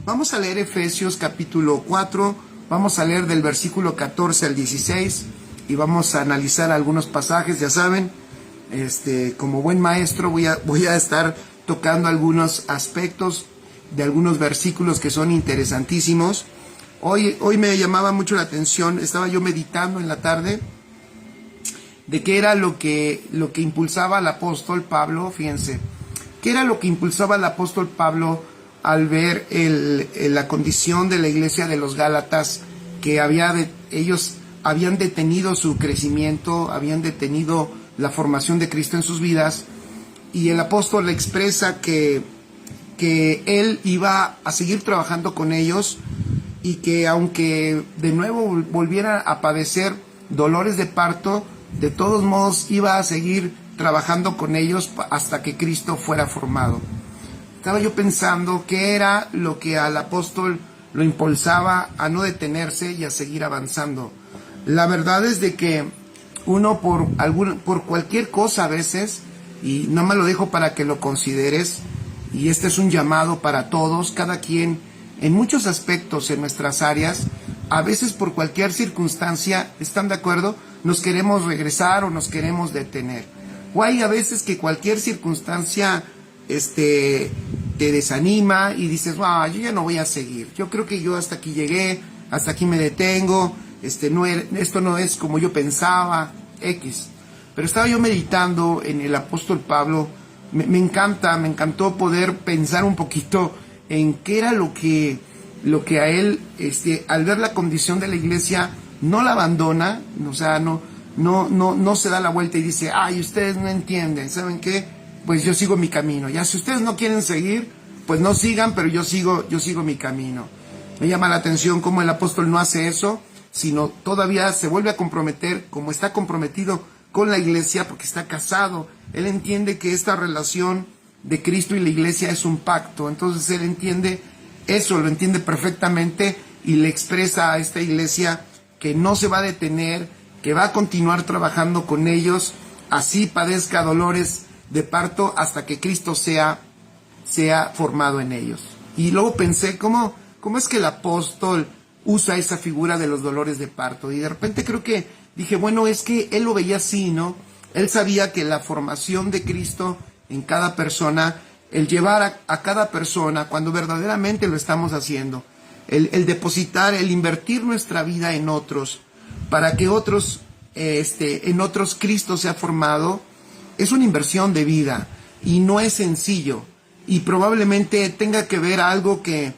Vamos a leer Efesios capítulo 4, vamos a leer del versículo 14 al 16 y vamos a analizar algunos pasajes. Ya saben, como buen maestro voy a estar tocando algunos aspectos de algunos versículos que son interesantísimos. Hoy me llamaba mucho la atención, estaba yo meditando en la tarde de qué era lo que impulsaba al apóstol Pablo. Fíjense, qué era lo que impulsaba al apóstol Pablo al ver la condición de la iglesia de los Gálatas, que ellos habían detenido su crecimiento, habían detenido la formación de Cristo en sus vidas, y el apóstol le expresa que él iba a seguir trabajando con ellos y que aunque de nuevo volviera a padecer dolores de parto, de todos modos iba a seguir trabajando con ellos hasta que Cristo fuera formado. Estaba yo pensando qué era lo que al apóstol lo impulsaba a no detenerse y a seguir avanzando. La verdad es de que uno por cualquier cosa a veces, y no me lo dejo para que lo consideres, y este es un llamado para todos, cada quien en muchos aspectos en nuestras áreas, a veces por cualquier circunstancia, ¿están de acuerdo?, nos queremos regresar o nos queremos detener. O hay a veces que cualquier circunstancia te desanima y dices, yo ya no voy a seguir, yo creo que yo hasta aquí llegué, hasta aquí me detengo, esto no es como yo pensaba, X. Pero estaba yo meditando en el apóstol Pablo. Me encantó poder pensar un poquito en qué era lo que a él, al ver la condición de la iglesia, no la abandona, o sea, no se da la vuelta y dice, ustedes no entienden, ¿saben qué? Pues yo sigo mi camino. Ya si ustedes no quieren seguir, pues no sigan, pero yo sigo mi camino. Me llama la atención cómo el apóstol no hace eso, sino todavía se vuelve a comprometer, como está comprometido con la iglesia, porque está casado. Él entiende que esta relación de Cristo y la iglesia es un pacto. Entonces él entiende eso, lo entiende perfectamente y le expresa a esta iglesia que no se va a detener, que va a continuar trabajando con ellos, así padezca dolores de parto hasta que Cristo sea formado en ellos. Y luego pensé, ¿cómo es que el apóstol usa esa figura de los dolores de parto? Y de repente dije, bueno, es que él lo veía así, ¿no? Él sabía que la formación de Cristo en cada persona, el llevar a cada persona, cuando verdaderamente lo estamos haciendo, el depositar, el invertir nuestra vida en otros, para que otros, en otros Cristo sea formado, es una inversión de vida y no es sencillo, y probablemente tenga que ver algo que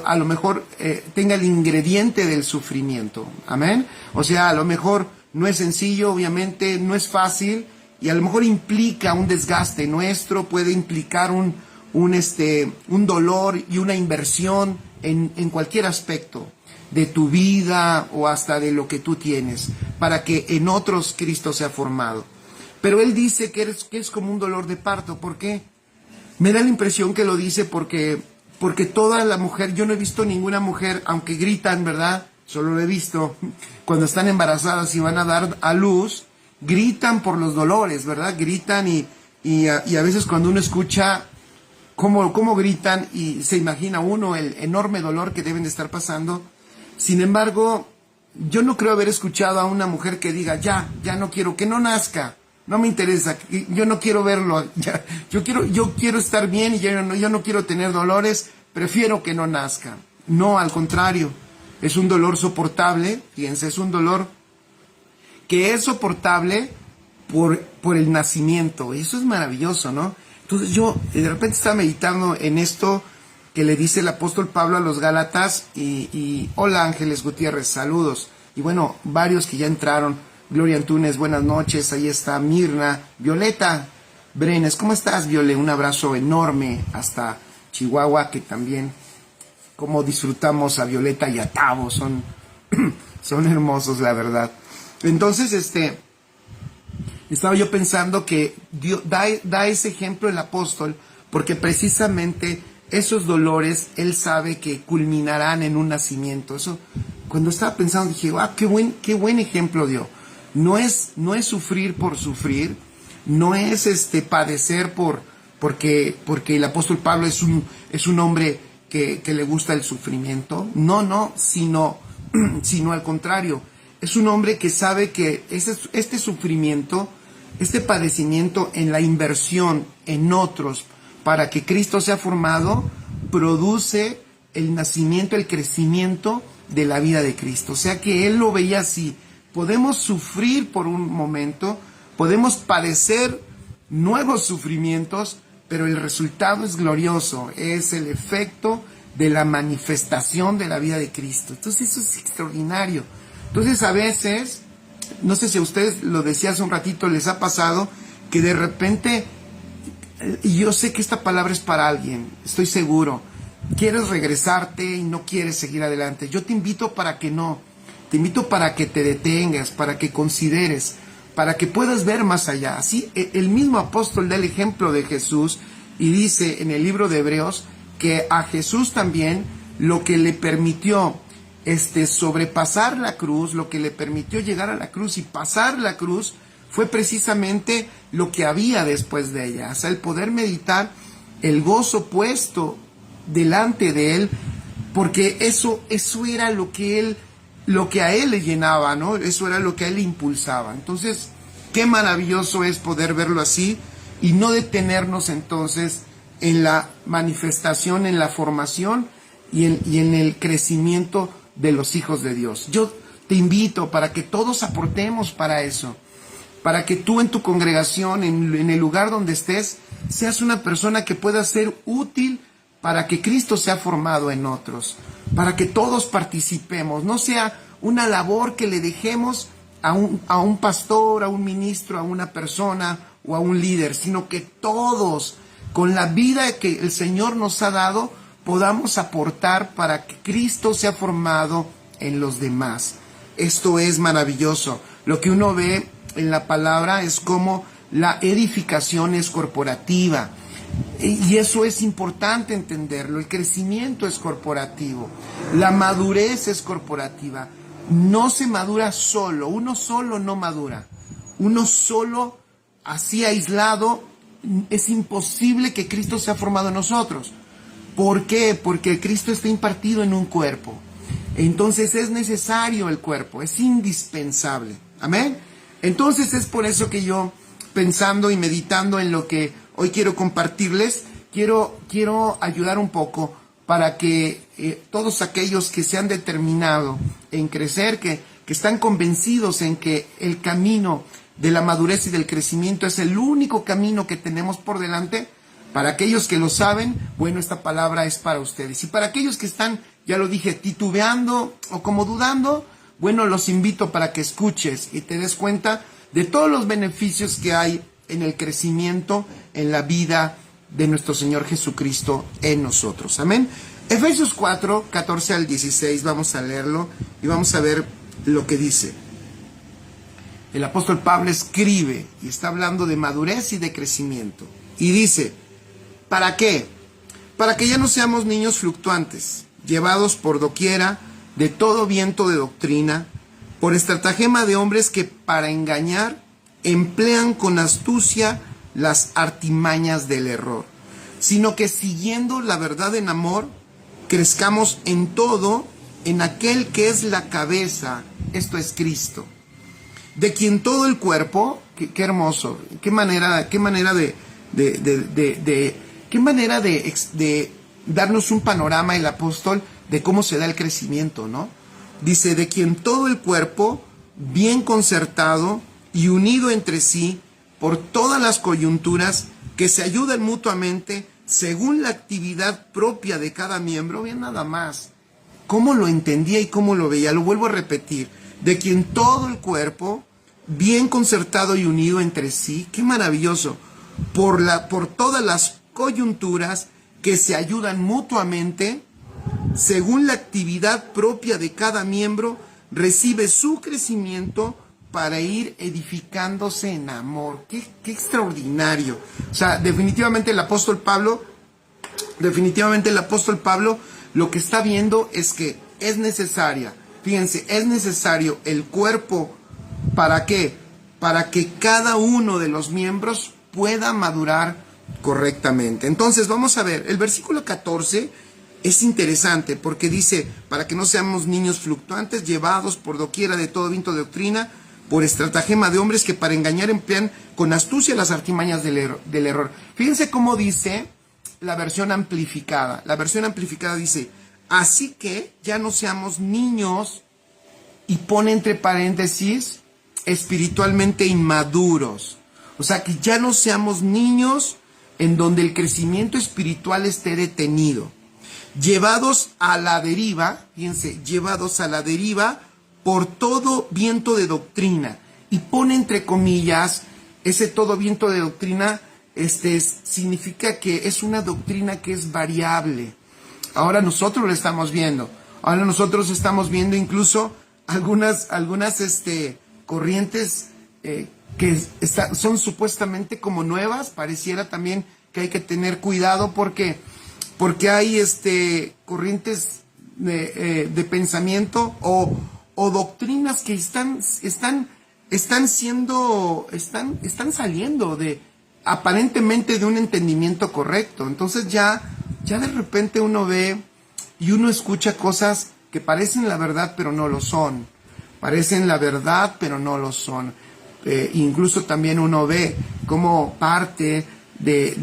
a lo mejor tenga el ingrediente del sufrimiento. Amén. O sea, a lo mejor no es sencillo, obviamente no es fácil, y a lo mejor implica un desgaste nuestro, puede implicar un dolor y una inversión en cualquier aspecto de tu vida o hasta de lo que tú tienes, para que en otros Cristo sea formado. Pero él dice que es como un dolor de parto. ¿Por qué? Me da la impresión que lo dice porque toda la mujer, yo no he visto ninguna mujer, aunque gritan, ¿verdad? Solo lo he visto cuando están embarazadas y van a dar a luz, gritan por los dolores, ¿verdad? Gritan y a veces cuando uno escucha cómo gritan, y se imagina uno el enorme dolor que deben de estar pasando. Sin embargo, yo no creo haber escuchado a una mujer que diga, ya no quiero, que no nazca, no me interesa, yo no quiero verlo, yo quiero estar bien y yo no quiero tener dolores, prefiero que no nazca. No, al contrario, es un dolor soportable, fíjense, es un dolor que es soportable por el nacimiento. Eso es maravilloso, ¿no? Entonces yo de repente estaba meditando en esto que le dice el apóstol Pablo a los Gálatas, y hola Ángeles Gutiérrez, saludos. Y bueno, varios que ya entraron. Gloria Antunes, buenas noches. Ahí está Mirna, Violeta Brenes. ¿Cómo estás, Viole? Un abrazo enorme hasta Chihuahua, que también, como disfrutamos a Violeta y a Tavo, son hermosos, la verdad. Entonces, estaba yo pensando que Dios da ese ejemplo el apóstol, porque precisamente esos dolores él sabe que culminarán en un nacimiento. Eso, cuando estaba pensando, dije, qué buen ejemplo dio. No es sufrir por sufrir, no es padecer por porque el apóstol Pablo es un hombre que le gusta el sufrimiento. No, sino al contrario. Es un hombre que sabe que este sufrimiento, este padecimiento en la inversión en otros para que Cristo sea formado, produce el nacimiento, el crecimiento de la vida de Cristo. O sea que él lo veía así. Podemos sufrir por un momento, podemos padecer nuevos sufrimientos, pero el resultado es glorioso, es el efecto de la manifestación de la vida de Cristo. Entonces eso es extraordinario. Entonces a veces, no sé si a ustedes, lo decía hace un ratito, les ha pasado que de repente, y yo sé que esta palabra es para alguien, estoy seguro, quieres regresarte y no quieres seguir adelante. Yo te invito para que no, te invito para que te detengas, para que consideres, para que puedas ver más allá. Así, el mismo apóstol da el ejemplo de Jesús y dice en el libro de Hebreos que a Jesús también lo que le permitió sobrepasar la cruz, lo que le permitió llegar a la cruz y pasar la cruz, fue precisamente lo que había después de ella. O sea, el poder meditar el gozo puesto delante de él, porque eso era lo que a él le llenaba, ¿no? Eso era lo que a él le impulsaba. Entonces, qué maravilloso es poder verlo así y no detenernos entonces en la manifestación, en la formación y en el crecimiento de los hijos de Dios. Yo te invito para que todos aportemos para eso, para que tú en tu congregación, en el lugar donde estés, seas una persona que pueda ser útil para que Cristo sea formado en otros, para que todos participemos, no sea una labor que le dejemos a un pastor, a un ministro, a una persona o a un líder, sino que todos, con la vida que el Señor nos ha dado, podamos aportar para que Cristo sea formado en los demás. Esto es maravilloso. Lo que uno ve en la palabra es como la edificación es corporativa. Y eso es importante entenderlo. El crecimiento es corporativo. La madurez es corporativa. No se madura solo. Uno solo no madura. Uno solo, así aislado, es imposible que Cristo sea formado en nosotros. ¿Por qué? Porque Cristo está impartido en un cuerpo. Entonces es necesario el cuerpo, es indispensable. Amén. Entonces es por eso que yo, pensando y meditando en lo que hoy quiero compartirles, quiero ayudar un poco para que todos aquellos que se han determinado en crecer, que están convencidos en que el camino de la madurez y del crecimiento es el único camino que tenemos por delante, para aquellos que lo saben, bueno, esta palabra es para ustedes. Y para aquellos que están, ya lo dije, titubeando o como dudando, bueno, los invito para que escuches y te des cuenta de todos los beneficios que hay en el crecimiento, en la vida de nuestro Señor Jesucristo en nosotros. Amén. Efesios 4, 14 al 16, vamos a leerlo y vamos a ver lo que dice. El apóstol Pablo escribe y está hablando de madurez y de crecimiento. Y dice, ¿para qué? Para que ya no seamos niños fluctuantes, llevados por doquiera de todo viento de doctrina, por estratagema de hombres que para engañar emplean con astucia las artimañas del error, sino que siguiendo la verdad en amor, crezcamos en todo en aquel que es la cabeza, esto es Cristo, de quien todo el cuerpo, qué hermoso, qué manera de darnos un panorama el apóstol de cómo se da el crecimiento, ¿no? Dice, de quien todo el cuerpo, bien concertado y unido entre sí por todas las coyunturas que se ayudan mutuamente según la actividad propia de cada miembro. Bien, nada más cómo lo entendía y cómo lo veía. Lo vuelvo a repetir, de quien todo el cuerpo, bien concertado y unido entre sí, qué maravilloso, por todas las coyunturas que se ayudan mutuamente según la actividad propia de cada miembro, recibe su crecimiento para ir edificándose en amor. Qué extraordinario. O sea, definitivamente el apóstol Pablo lo que está viendo es que es necesaria, fíjense, es necesario el cuerpo. ¿Para qué? Para que cada uno de los miembros pueda madurar correctamente. Entonces vamos a ver, el versículo 14 es interesante porque dice, para que no seamos niños fluctuantes, llevados por doquiera de todo viento de doctrina, por estratagema de hombres que para engañar emplean con astucia las artimañas del error. Fíjense cómo dice la versión amplificada. La versión amplificada dice, así que ya no seamos niños, y pone entre paréntesis, espiritualmente inmaduros. O sea, que ya no seamos niños en donde el crecimiento espiritual esté detenido. Llevados a la deriva, fíjense, llevados a la deriva por todo viento de doctrina. Y pone entre comillas, ese todo viento de doctrina, significa que es una doctrina que es variable. Ahora nosotros lo estamos viendo. Ahora nosotros estamos viendo incluso algunas corrientes que son supuestamente como nuevas. Pareciera también que hay que tener cuidado porque hay corrientes de pensamiento o doctrinas que están saliendo de aparentemente de un entendimiento correcto. Entonces ya de repente uno ve y uno escucha cosas que parecen la verdad pero no lo son. Parecen la verdad pero no lo son. Incluso también uno ve como parte de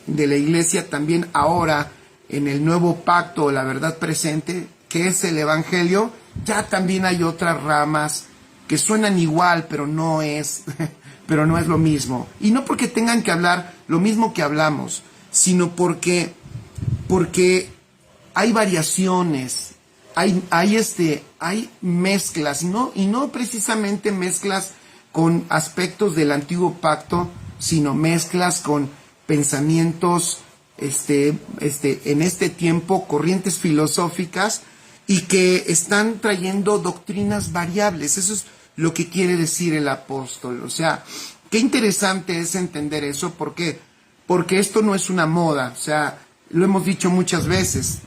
la iglesia también ahora en el nuevo pacto, la verdad presente, que es el evangelio, ya también hay otras ramas que suenan igual, pero no es lo mismo. Y no porque tengan que hablar lo mismo que hablamos, sino porque hay variaciones, hay mezclas, y no precisamente mezclas con aspectos del antiguo pacto, sino mezclas con pensamientos en este tiempo, corrientes filosóficas, y que están trayendo doctrinas variables. Eso es lo que quiere decir el apóstol. O sea, qué interesante es entender eso. ¿Por qué? Porque esto no es una moda. O sea, lo hemos dicho muchas veces.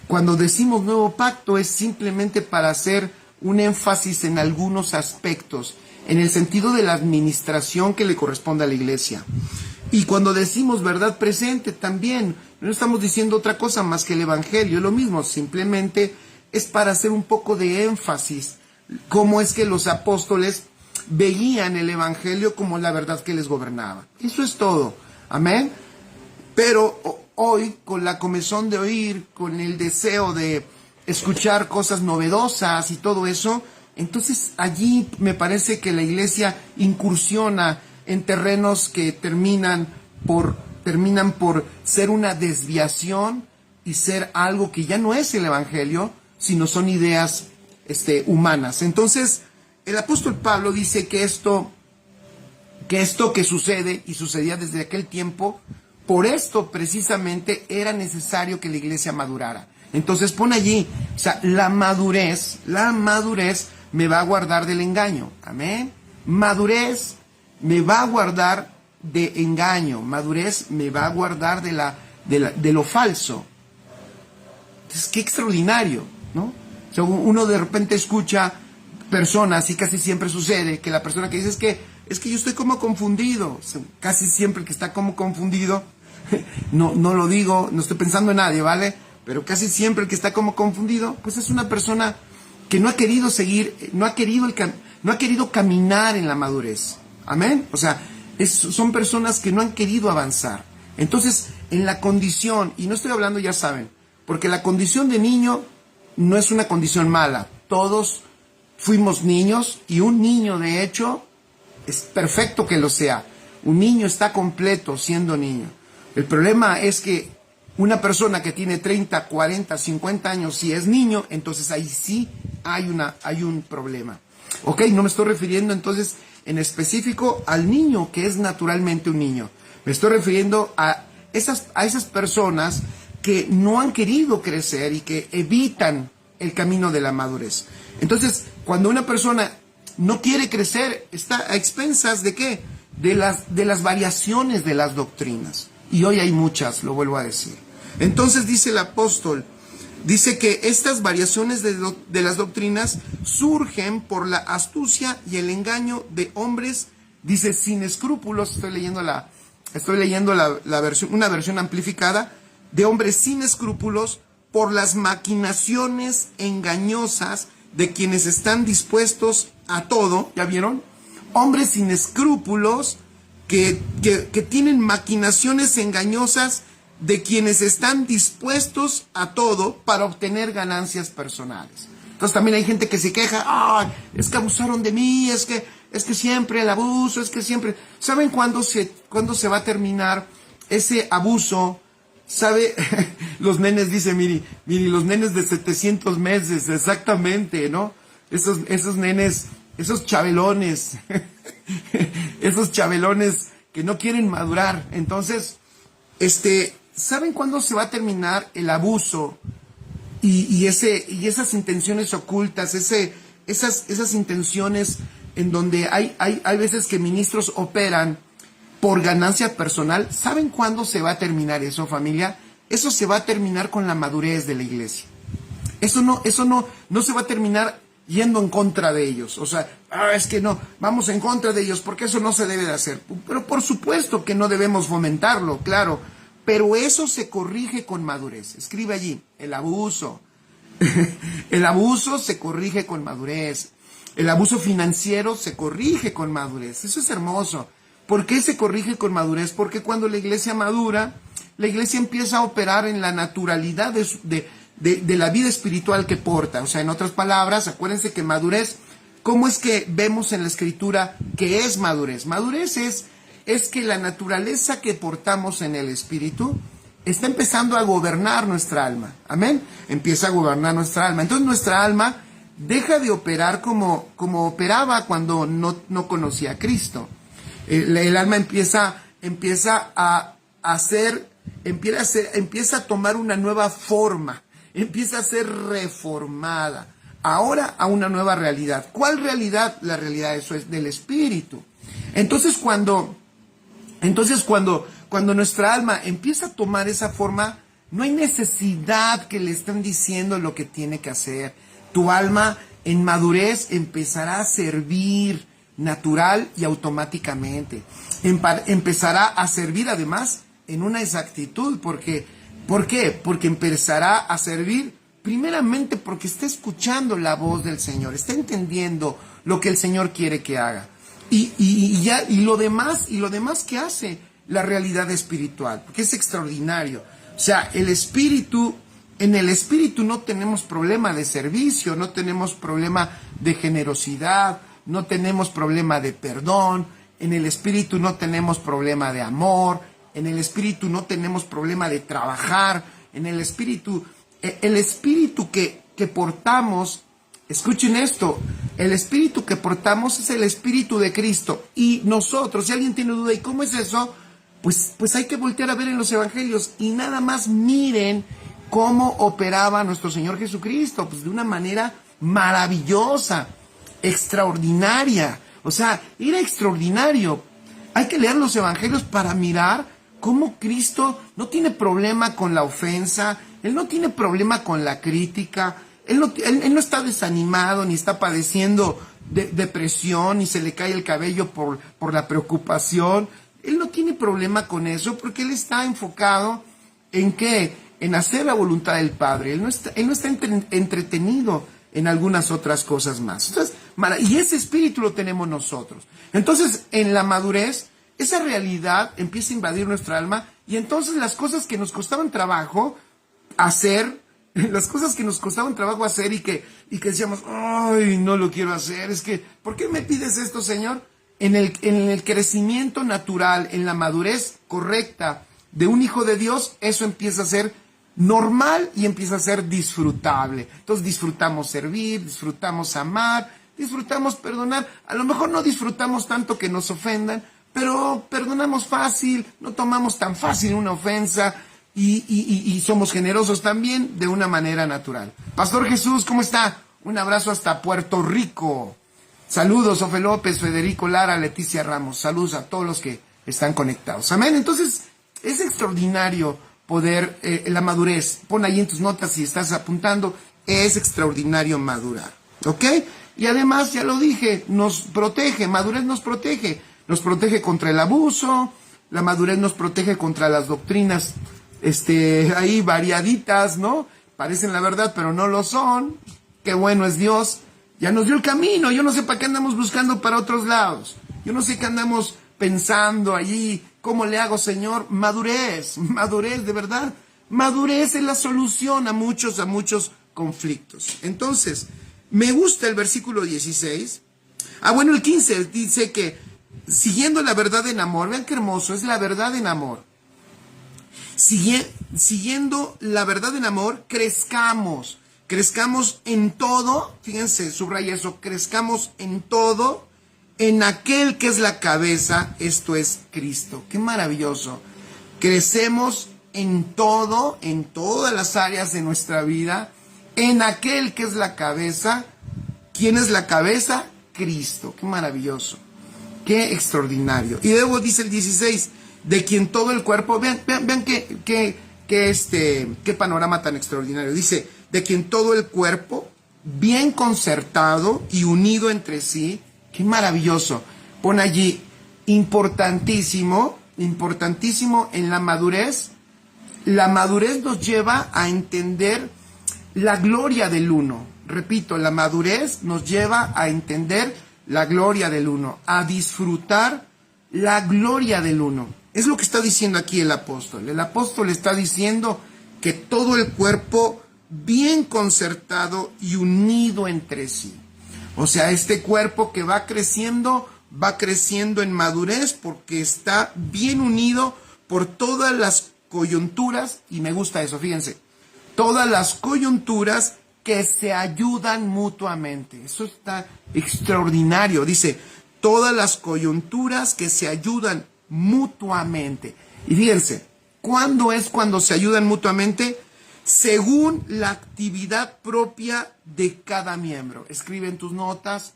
Cuando decimos nuevo pacto es simplemente para hacer un énfasis en algunos aspectos, en el sentido de la administración que le corresponde a la iglesia. Y cuando decimos verdad presente también, no estamos diciendo otra cosa más que el evangelio, lo mismo, simplemente es para hacer un poco de énfasis, cómo es que los apóstoles veían el evangelio como la verdad que les gobernaba. Eso es todo, amén. Pero hoy, con la comezón de oír, con el deseo de escuchar cosas novedosas y todo eso, entonces allí me parece que la iglesia incursiona en terrenos que terminan por ser una desviación y ser algo que ya no es el evangelio, sino son ideas humanas. Entonces, el apóstol Pablo dice que esto que sucede y sucedía desde aquel tiempo, por esto precisamente era necesario que la iglesia madurara. Entonces pone allí, o sea, la madurez me va a guardar del engaño. Amén. Madurez me va a guardar de engaño. Madurez me va a guardar de lo falso. Entonces, qué extraordinario, ¿no? O sea, uno de repente escucha personas, y casi siempre sucede, que la persona que dice es que yo estoy como confundido. O sea, casi siempre el que está como confundido, no lo digo, no estoy pensando en nadie, ¿vale? Pero casi siempre el que está como confundido, pues es una persona que no ha querido seguir, no ha querido caminar en la madurez. Amén. O sea, son personas que no han querido avanzar. Entonces, en la condición, y no estoy hablando, ya saben, porque la condición de niño no es una condición mala. Todos fuimos niños, y un niño, de hecho, es perfecto que lo sea. Un niño está completo siendo niño. El problema es que una persona que tiene 30, 40, 50 años, si es niño, entonces ahí sí hay un problema. Ok, no me estoy refiriendo entonces en específico al niño que es naturalmente un niño. Me estoy refiriendo a esas personas que no han querido crecer y que evitan el camino de la madurez. Entonces, cuando una persona no quiere crecer, está a expensas ¿de qué? De las variaciones de las doctrinas. Y hoy hay muchas, lo vuelvo a decir. Entonces dice el apóstol, dice que estas variaciones de las doctrinas surgen por la astucia y el engaño de hombres, dice, sin escrúpulos. Estoy leyendo la estoy leyendo una versión amplificada, de hombres sin escrúpulos por las maquinaciones engañosas de quienes están dispuestos a todo, ¿ya vieron? Hombres sin escrúpulos que tienen maquinaciones engañosas de quienes están dispuestos a todo para obtener ganancias personales. Entonces también hay gente que se queja, ¡ay! Es que abusaron de mí, es que siempre el abuso, es que siempre... ¿Saben cuándo se va a terminar ese abuso? ¿Sabe? Los nenes, dice Miri, los nenes de 700 meses, exactamente, ¿no? Esos nenes, esos chabelones, esos chabelones que no quieren madurar. Entonces, ¿saben cuándo se va a terminar el abuso y esas intenciones ocultas, esas intenciones en donde hay veces que ministros operan por ganancia personal? ¿Saben cuándo se va a terminar eso, familia? Eso se va a terminar con la madurez de la iglesia. Eso no se va a terminar yendo en contra de ellos. O sea, es que no, vamos en contra de ellos porque eso no se debe de hacer. Pero por supuesto que no debemos fomentarlo, claro. Pero eso se corrige con madurez. Escribe allí, el abuso. El abuso se corrige con madurez. El abuso financiero se corrige con madurez. Eso es hermoso. ¿Por qué se corrige con madurez? Porque cuando la iglesia madura, la iglesia empieza a operar en la naturalidad de la vida espiritual que porta. O sea, en otras palabras, acuérdense que madurez, ¿cómo es que vemos en la Escritura que es madurez? Madurez es que la naturaleza que portamos en el espíritu está empezando a gobernar nuestra alma. Amén. Empieza a gobernar nuestra alma. Entonces nuestra alma deja de operar como operaba cuando no conocía a Cristo. El alma empieza a tomar una nueva forma, empieza a ser reformada, ahora a una nueva realidad. ¿Cuál realidad? La realidad, eso es del espíritu. Entonces cuando nuestra alma empieza a tomar esa forma, no hay necesidad que le estén diciendo lo que tiene que hacer. Tu alma en madurez empezará a servir natural y automáticamente. Empezará a servir además en una exactitud. ¿Por qué? Porque empezará a servir primeramente porque está escuchando la voz del Señor, está entendiendo lo que el Señor quiere que haga. Y lo demás que hace la realidad espiritual, porque es extraordinario. O sea, en el espíritu no tenemos problema de servicio, no tenemos problema de generosidad, no tenemos problema de perdón, en el espíritu no tenemos problema de amor, en el espíritu no tenemos problema de trabajar, en el espíritu que portamos, escuchen esto, el espíritu que portamos es el espíritu de Cristo. Y nosotros, si alguien tiene duda, ¿y cómo es eso? Pues hay que voltear a ver en los evangelios y nada más miren cómo operaba nuestro Señor Jesucristo, pues de una manera maravillosa, extraordinaria. O sea, era extraordinario. Hay que leer los evangelios para mirar cómo Cristo no tiene problema con la ofensa, Él no tiene problema con la crítica, Él no está desanimado, ni está padeciendo depresión, ni se le cae el cabello por la preocupación. Él no tiene problema con eso porque Él está enfocado en ¿qué? En hacer la voluntad del Padre. Él no está entretenido en algunas otras cosas más. Entonces, y ese espíritu lo tenemos nosotros. Entonces, en la madurez, esa realidad empieza a invadir nuestra alma y entonces las cosas que nos costaban trabajo hacer, y que decíamos, ay, no lo quiero hacer, es que, ¿por qué me pides esto, Señor? En el crecimiento natural, en la madurez correcta de un hijo de Dios, eso empieza a ser normal y empieza a ser disfrutable. Entonces disfrutamos servir, disfrutamos amar, disfrutamos perdonar. A lo mejor no disfrutamos tanto que nos ofendan, pero perdonamos fácil, no tomamos tan fácil una ofensa y somos generosos también de una manera natural. Pastor Jesús, ¿cómo está? Un abrazo hasta Puerto Rico. Saludos, Ofe López, Federico Lara, Leticia Ramos. Saludos a todos los que están conectados. Amén. Entonces, es extraordinario poder, la madurez. Pon ahí en tus notas si estás apuntando. Es extraordinario madurar. ¿Ok? Y además, ya lo dije, nos protege. Madurez nos protege. Nos protege contra el abuso, La madurez nos protege contra las doctrinas, ahí variaditas, ¿no? Parecen la verdad, pero no lo son. Qué bueno es Dios. Ya nos dio el camino. Yo no sé para qué andamos buscando para otros lados. Yo no sé qué andamos pensando allí. ¿Cómo le hago, Señor? Madurez, de verdad. Madurez es la solución a muchos conflictos. Entonces, me gusta el versículo 16. Bueno, el 15 dice que siguiendo la verdad en amor, vean qué hermoso, es la verdad en amor. Siguiendo la verdad en amor, crezcamos en todo, fíjense, subraya eso, crezcamos en todo, en aquel que es la cabeza, esto es Cristo. Qué maravilloso. Crecemos en todo, en todas las áreas de nuestra vida, en aquel que es la cabeza. ¿Quién es la cabeza? Cristo. Qué maravilloso. Qué extraordinario. Y luego dice el 16, de quien todo el cuerpo, vean qué panorama tan extraordinario. Dice, de quien todo el cuerpo, bien concertado y unido entre sí. Qué maravilloso. Pon allí, importantísimo en la madurez. La madurez nos lleva a entender la gloria del uno. Repito, la madurez nos lleva a entender la gloria del uno, a disfrutar la gloria del uno. Es lo que está diciendo aquí el apóstol. El apóstol está diciendo que todo el cuerpo bien concertado y unido entre sí. O sea, este cuerpo que va creciendo en madurez porque está bien unido por todas las coyunturas, y me gusta eso, fíjense, todas las coyunturas que se ayudan mutuamente. Eso está extraordinario. Dice, todas las coyunturas que se ayudan mutuamente. Y fíjense, ¿cuándo es cuando se ayudan mutuamente? Según la actividad propia de cada miembro. Escribe en tus notas,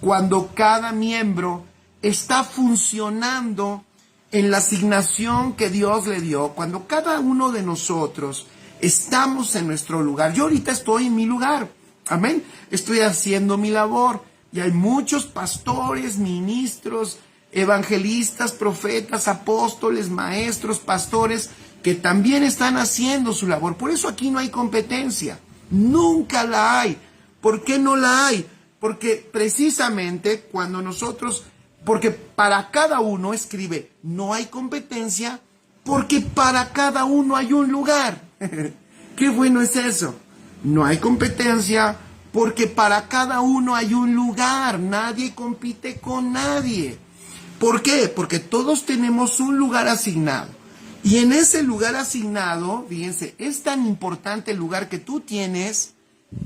cuando cada miembro está funcionando en la asignación que Dios le dio, cuando cada uno de nosotros estamos en nuestro lugar. Yo ahorita estoy en mi lugar, amén, estoy haciendo mi labor, y hay muchos pastores, ministros, evangelistas, profetas, apóstoles, maestros, pastores, que también están haciendo su labor. Por eso aquí no hay competencia, nunca la hay. ¿Por qué no la hay? Porque precisamente porque para cada uno, escribe, no hay competencia, porque para cada uno hay un lugar. Qué bueno es eso. No hay competencia, porque para cada uno hay un lugar. Nadie compite con nadie. ¿Por qué? Porque todos tenemos un lugar asignado. Y en ese lugar asignado, fíjense, es tan importante el lugar que tú tienes,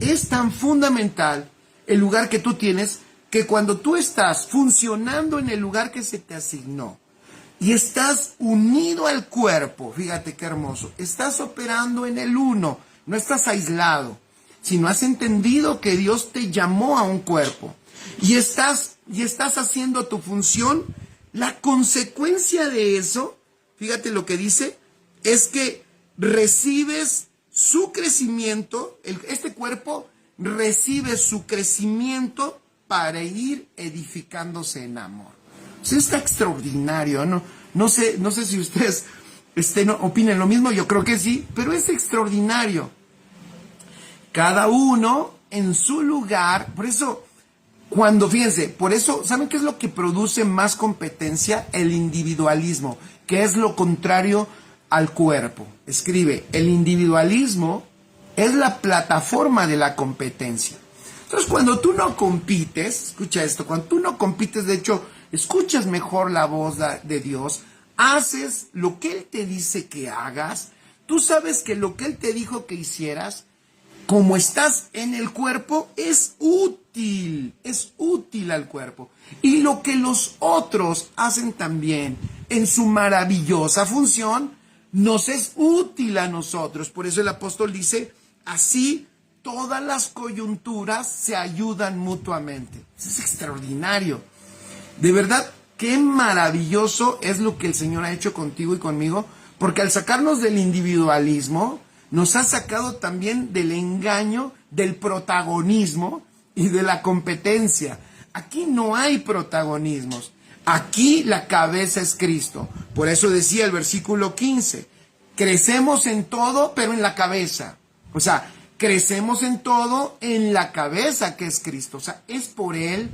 es tan fundamental el lugar que tú tienes, que cuando tú estás funcionando en el lugar que se te asignó y estás unido al cuerpo, fíjate qué hermoso, estás operando en el uno, no estás aislado, sino has entendido que Dios te llamó a un cuerpo y estás haciendo tu función. La consecuencia de eso, fíjate lo que dice, es que recibes su crecimiento, este cuerpo recibe su crecimiento para ir edificándose en amor. O sea, está extraordinario, ¿no? No sé si ustedes opinen lo mismo, yo creo que sí, pero es extraordinario. Cada uno en su lugar, por eso, ¿saben qué es lo que produce más competencia? El individualismo, que es lo contrario al cuerpo. Escribe, el individualismo es la plataforma de la competencia. Entonces, cuando tú no compites, escucha esto, cuando tú no compites, de hecho, escuchas mejor la voz de Dios, haces lo que Él te dice que hagas, tú sabes que lo que Él te dijo que hicieras, como estás en el cuerpo, es útil al cuerpo. Y lo que los otros hacen también en su maravillosa función, nos es útil a nosotros. Por eso el apóstol dice, así todas las coyunturas se ayudan mutuamente. Eso es extraordinario. De verdad, qué maravilloso es lo que el Señor ha hecho contigo y conmigo, porque al sacarnos del individualismo, nos ha sacado también del engaño, del protagonismo y de la competencia. Aquí no hay protagonismos. Aquí la cabeza es Cristo. Por eso decía el versículo 15, crecemos en todo, pero en la cabeza. O sea, crecemos en todo en la cabeza que es Cristo. O sea, es por Él,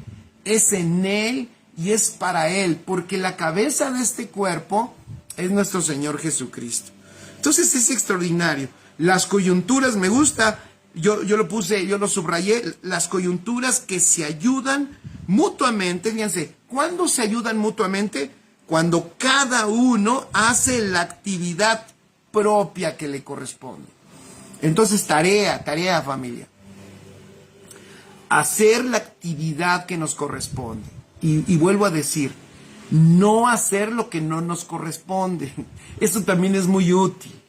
es en Él y es para Él. Porque la cabeza de este cuerpo es nuestro Señor Jesucristo. Entonces es extraordinario. Las coyunturas, me gusta, yo lo puse, yo lo subrayé, las coyunturas que se ayudan mutuamente. Fíjense, ¿cuándo se ayudan mutuamente? Cuando cada uno hace la actividad propia que le corresponde. Entonces, tarea familia. Hacer la actividad que nos corresponde. Y vuelvo a decir, no hacer lo que no nos corresponde. Esto también es muy útil.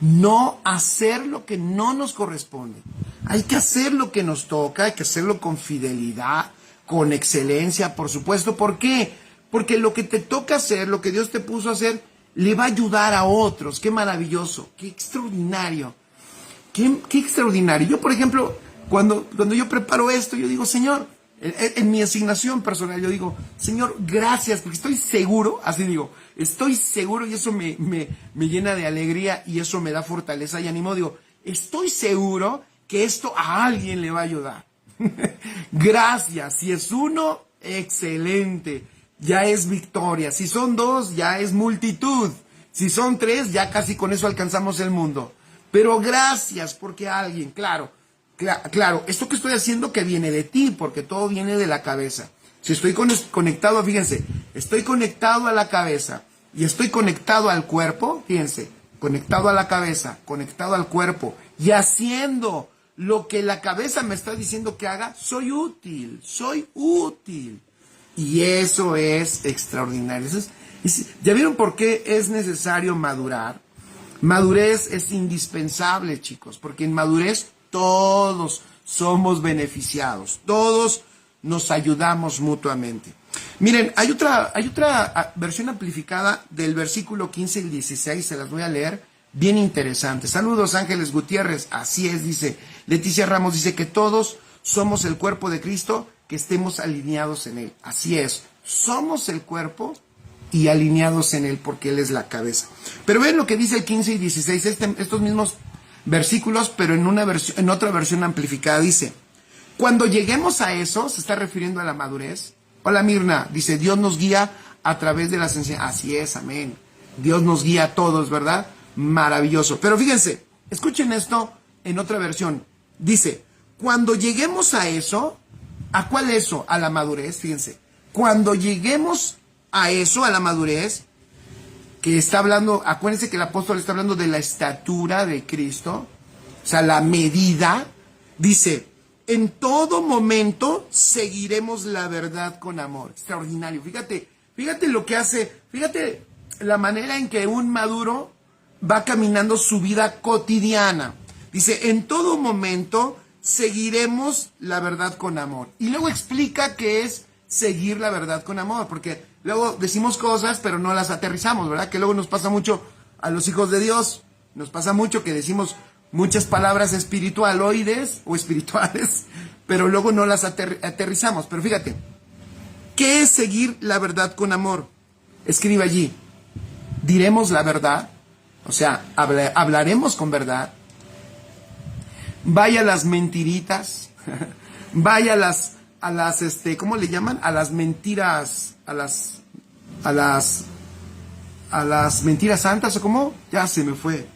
No hacer lo que no nos corresponde. Hay que hacer lo que nos toca, hay que hacerlo con fidelidad, con excelencia, por supuesto. ¿Por qué? Porque lo que te toca hacer, lo que Dios te puso a hacer, le va a ayudar a otros. ¡Qué maravilloso! ¡Qué extraordinario! ¡Qué extraordinario! Yo, por ejemplo, cuando yo preparo esto, yo digo, Señor, en mi asignación personal, yo digo, Señor, gracias, porque estoy seguro, así digo, estoy seguro y eso me llena de alegría y eso me da fortaleza y ánimo. Digo, estoy seguro que esto a alguien le va a ayudar. Gracias. Si es uno, excelente. Ya es victoria. Si son dos, ya es multitud. Si son tres, ya casi con eso alcanzamos el mundo. Pero gracias porque alguien, claro, esto que estoy haciendo que viene de ti, porque todo viene de la cabeza. Si estoy conectado, fíjense, estoy conectado a la cabeza y estoy conectado al cuerpo, fíjense, conectado a la cabeza, conectado al cuerpo y haciendo lo que la cabeza me está diciendo que haga, soy útil. Y eso es extraordinario. ¿Ya vieron por qué es necesario madurar? Madurez es indispensable, chicos, porque en madurez todos somos beneficiados, todos nos ayudamos mutuamente. Miren, hay otra versión amplificada del versículo 15 y 16, se las voy a leer, bien interesante. Saludos, Ángeles Gutiérrez, así es, dice Leticia Ramos, dice que todos somos el cuerpo de Cristo, que estemos alineados en Él. Así es, somos el cuerpo y alineados en Él, porque Él es la cabeza. Pero ven lo que dice el 15 y 16, estos mismos versículos, pero en otra versión amplificada, dice, cuando lleguemos a eso, se está refiriendo a la madurez. Hola Mirna, dice, Dios nos guía a través de las enseñanzas. Así es, amén. Dios nos guía a todos, ¿verdad? Maravilloso. Pero fíjense, escuchen esto en otra versión. Dice, cuando lleguemos a eso, ¿a cuál eso? A la madurez, fíjense. Cuando lleguemos a eso, a la madurez, que está hablando, acuérdense que el apóstol está hablando de la estatura de Cristo, o sea, la medida, dice, en todo momento seguiremos la verdad con amor. Extraordinario. Fíjate lo que hace, fíjate la manera en que un maduro va caminando su vida cotidiana. Dice, en todo momento seguiremos la verdad con amor. Y luego explica qué es seguir la verdad con amor, porque luego decimos cosas, pero no las aterrizamos, ¿verdad? Que luego nos pasa mucho a los hijos de Dios, nos pasa mucho que decimos muchas palabras espiritualoides o espirituales, pero luego no las aterrizamos. Pero fíjate, ¿qué es seguir la verdad con amor? Escribe allí, diremos la verdad, o sea, hablaremos con verdad, vaya las mentiritas, vaya a las ¿cómo le llaman? A las mentiras, a las mentiras santas, ¿o cómo? Ya se me fue.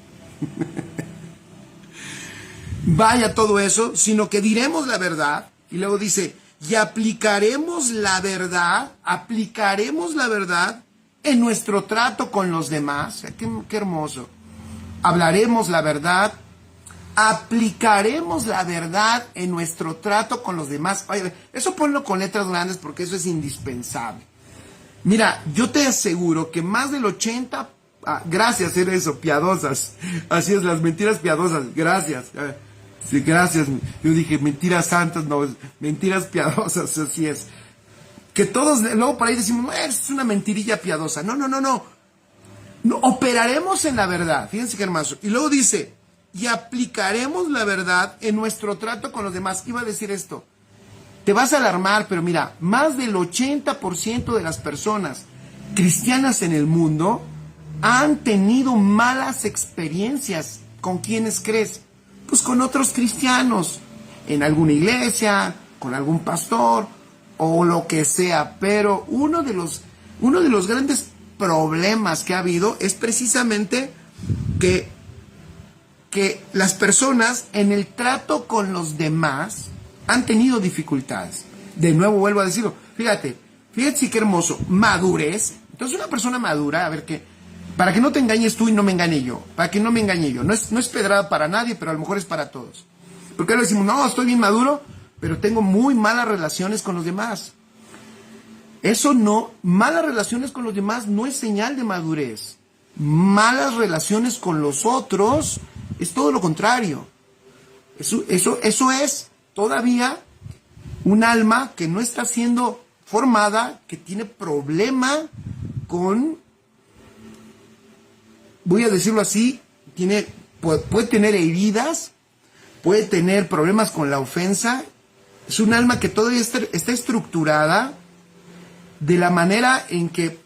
Vaya todo eso, sino que diremos la verdad, y luego dice, y aplicaremos la verdad en nuestro trato con los demás. Qué hermoso. Hablaremos la verdad, aplicaremos la verdad en nuestro trato con los demás. Oye, eso ponlo con letras grandes porque eso es indispensable. Mira, yo te aseguro que más del 80%, gracias, era eso, piadosas. Así es, las mentiras piadosas, gracias. Sí, gracias. Yo dije mentiras santas, no, mentiras piadosas, así es. Que todos, luego por ahí decimos, no, es una mentirilla piadosa. No, operaremos en la verdad, fíjense qué hermoso. Y luego dice, y aplicaremos la verdad en nuestro trato con los demás. Iba a decir esto, te vas a alarmar, pero mira, más del 80% de las personas cristianas en el mundo han tenido malas experiencias. ¿Con quiénes crees? Pues con otros cristianos, en alguna iglesia, con algún pastor o lo que sea. Pero uno de los grandes problemas que ha habido es precisamente que las personas en el trato con los demás han tenido dificultades. De nuevo vuelvo a decirlo. Fíjate sí qué hermoso. Madurez. Entonces una persona madura, a ver qué, para que no te engañes tú y no me engañe yo. Para que no me engañe yo. No es pedrada para nadie, pero a lo mejor es para todos. Porque ahora decimos, no, estoy bien maduro, pero tengo muy malas relaciones con los demás. Eso no, malas relaciones con los demás no es señal de madurez. Malas relaciones con los otros es todo lo contrario. Eso es todavía un alma que no está siendo formada, que tiene problema con, voy a decirlo así, puede tener heridas, puede tener problemas con la ofensa. Es un alma que todavía está estructurada de la manera en que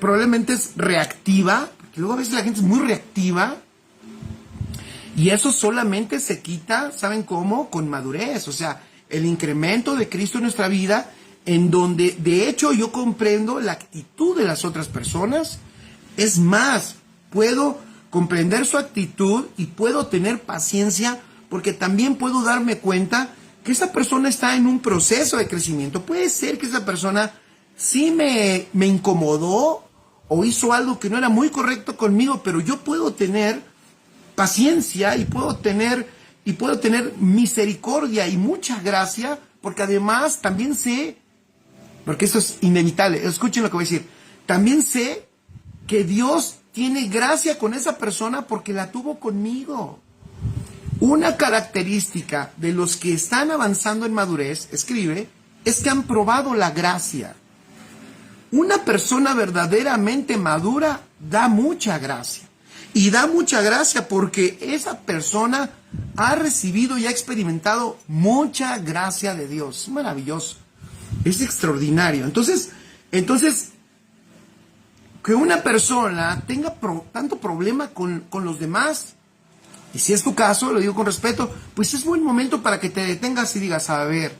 probablemente es reactiva, porque luego a veces la gente es muy reactiva, y eso solamente se quita, ¿saben cómo? Con madurez, o sea, el incremento de Cristo en nuestra vida, en donde de hecho yo comprendo la actitud de las otras personas. Es más, puedo comprender su actitud y puedo tener paciencia, porque también puedo darme cuenta que esa persona está en un proceso de crecimiento. Puede ser que esa persona sí me incomodó o hizo algo que no era muy correcto conmigo, pero yo puedo tener paciencia y puedo tener misericordia y mucha gracia, porque además también sé, porque esto es inevitable, escuchen lo que voy a decir, también sé que Dios tiene gracia con esa persona porque la tuvo conmigo. Una característica de los que están avanzando en madurez, escribe, es que han probado la gracia. Una persona verdaderamente madura da mucha gracia. Y da mucha gracia porque esa persona ha recibido y ha experimentado mucha gracia de Dios. Es maravilloso. Es extraordinario. Entonces, que una persona tenga tanto problema con los demás, y si es tu caso, lo digo con respeto, pues es buen momento para que te detengas y digas, a ver,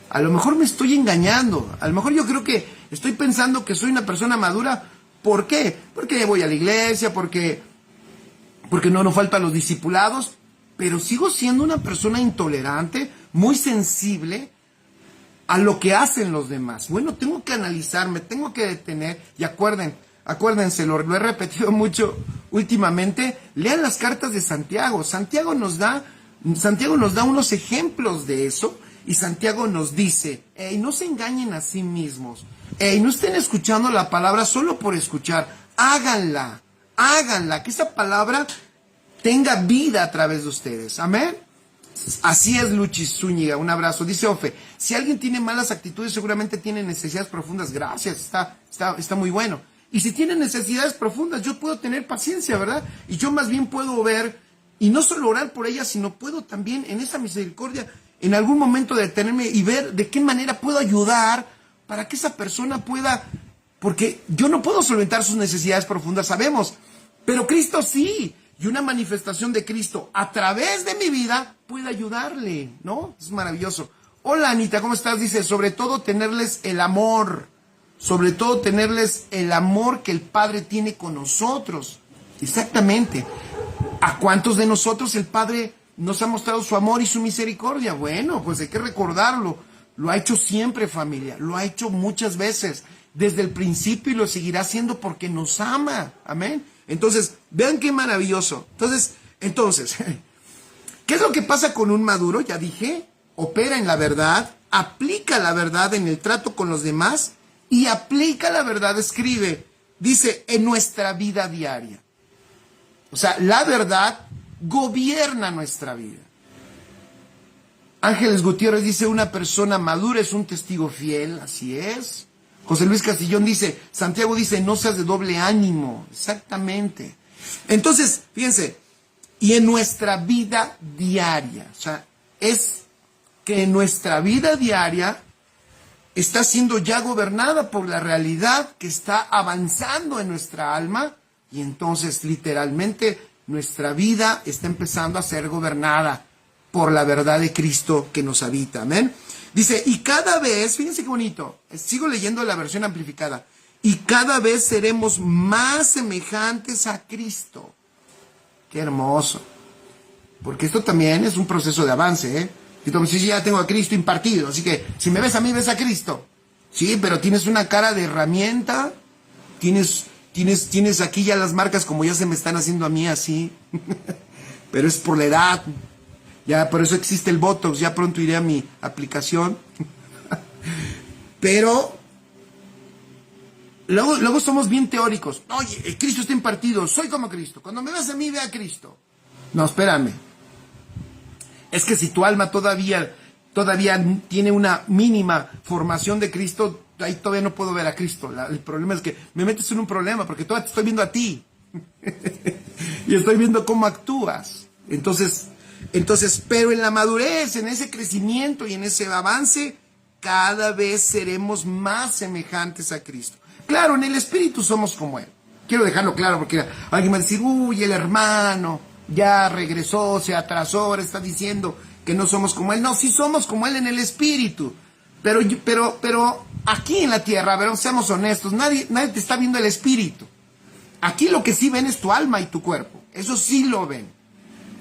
a lo mejor me estoy engañando, a lo mejor yo creo que estoy pensando que soy una persona madura. ¿Por qué? Porque voy a la iglesia, porque no faltan los discipulados, pero sigo siendo una persona intolerante, muy sensible a lo que hacen los demás. Bueno, tengo que analizarme, tengo que detener, y acuérdense, lo he repetido mucho últimamente, lean las cartas de Santiago. Santiago nos da unos ejemplos de eso, y Santiago nos dice, no se engañen a sí mismos, no estén escuchando la palabra solo por escuchar, háganla, que esa palabra tenga vida a través de ustedes. Amén. Así es, Luchis Zúñiga, un abrazo. Dice Ofe, si alguien tiene malas actitudes, seguramente tiene necesidades profundas. Gracias, está muy bueno. Y si tiene necesidades profundas, yo puedo tener paciencia, ¿verdad? Y yo más bien puedo ver, y no solo orar por ella, sino puedo también en esa misericordia, en algún momento detenerme y ver de qué manera puedo ayudar para que esa persona pueda, porque yo no puedo solventar sus necesidades profundas, sabemos, pero Cristo sí. Y una manifestación de Cristo a través de mi vida puede ayudarle, ¿no? Es maravilloso. Hola, Anita, ¿cómo estás? Dice, sobre todo tenerles el amor que el Padre tiene con nosotros. Exactamente. ¿A cuántos de nosotros el Padre nos ha mostrado su amor y su misericordia? Bueno, pues hay que recordarlo. Lo ha hecho siempre, familia. Lo ha hecho muchas veces. Desde el principio, y lo seguirá haciendo porque nos ama. Amén. Entonces, vean qué maravilloso. Entonces, ¿qué es lo que pasa con un maduro? Ya dije, opera en la verdad, aplica la verdad en el trato con los demás y aplica la verdad, escribe, dice, en nuestra vida diaria. O sea, la verdad gobierna nuestra vida. Ángeles Gutiérrez dice, una persona madura es un testigo fiel, así es. José Luis Castillón dice, Santiago dice, no seas de doble ánimo. Exactamente. Entonces, fíjense, y en nuestra vida diaria, o sea, que nuestra vida diaria está siendo ya gobernada por la realidad que está avanzando en nuestra alma, y entonces literalmente nuestra vida está empezando a ser gobernada por la verdad de Cristo que nos habita. Amén. Dice, y cada vez, fíjense qué bonito, sigo leyendo la versión amplificada, y cada vez seremos más semejantes a Cristo. Qué hermoso. Porque esto también es un proceso de avance, ¿eh? Y tú me dices, ya tengo a Cristo impartido, así que si me ves a mí, ves a Cristo. Sí, pero tienes una cara de herramienta, tienes aquí ya las marcas como ya se me están haciendo a mí así. Pero es por la edad. Ya, por eso existe el Botox, ya pronto iré a mi aplicación. Pero luego somos bien teóricos. Oye, Cristo está impartido, soy como Cristo. Cuando me ves a mí, ve a Cristo. No, espérame. Es que si tu alma todavía tiene una mínima formación de Cristo, ahí todavía no puedo ver a Cristo. El problema es que me metes en un problema, porque todavía te estoy viendo a ti. Y estoy viendo cómo actúas. Entonces, pero en la madurez, en ese crecimiento y en ese avance, cada vez seremos más semejantes a Cristo. Claro, en el espíritu somos como Él. Quiero dejarlo claro, porque alguien va a decir, uy, el hermano ya regresó, se atrasó, ahora está diciendo que no somos como Él. No, sí somos como Él en el espíritu. Pero aquí en la tierra, a ver, seamos honestos, nadie te está viendo el espíritu. Aquí lo que sí ven es tu alma y tu cuerpo. Eso sí lo ven.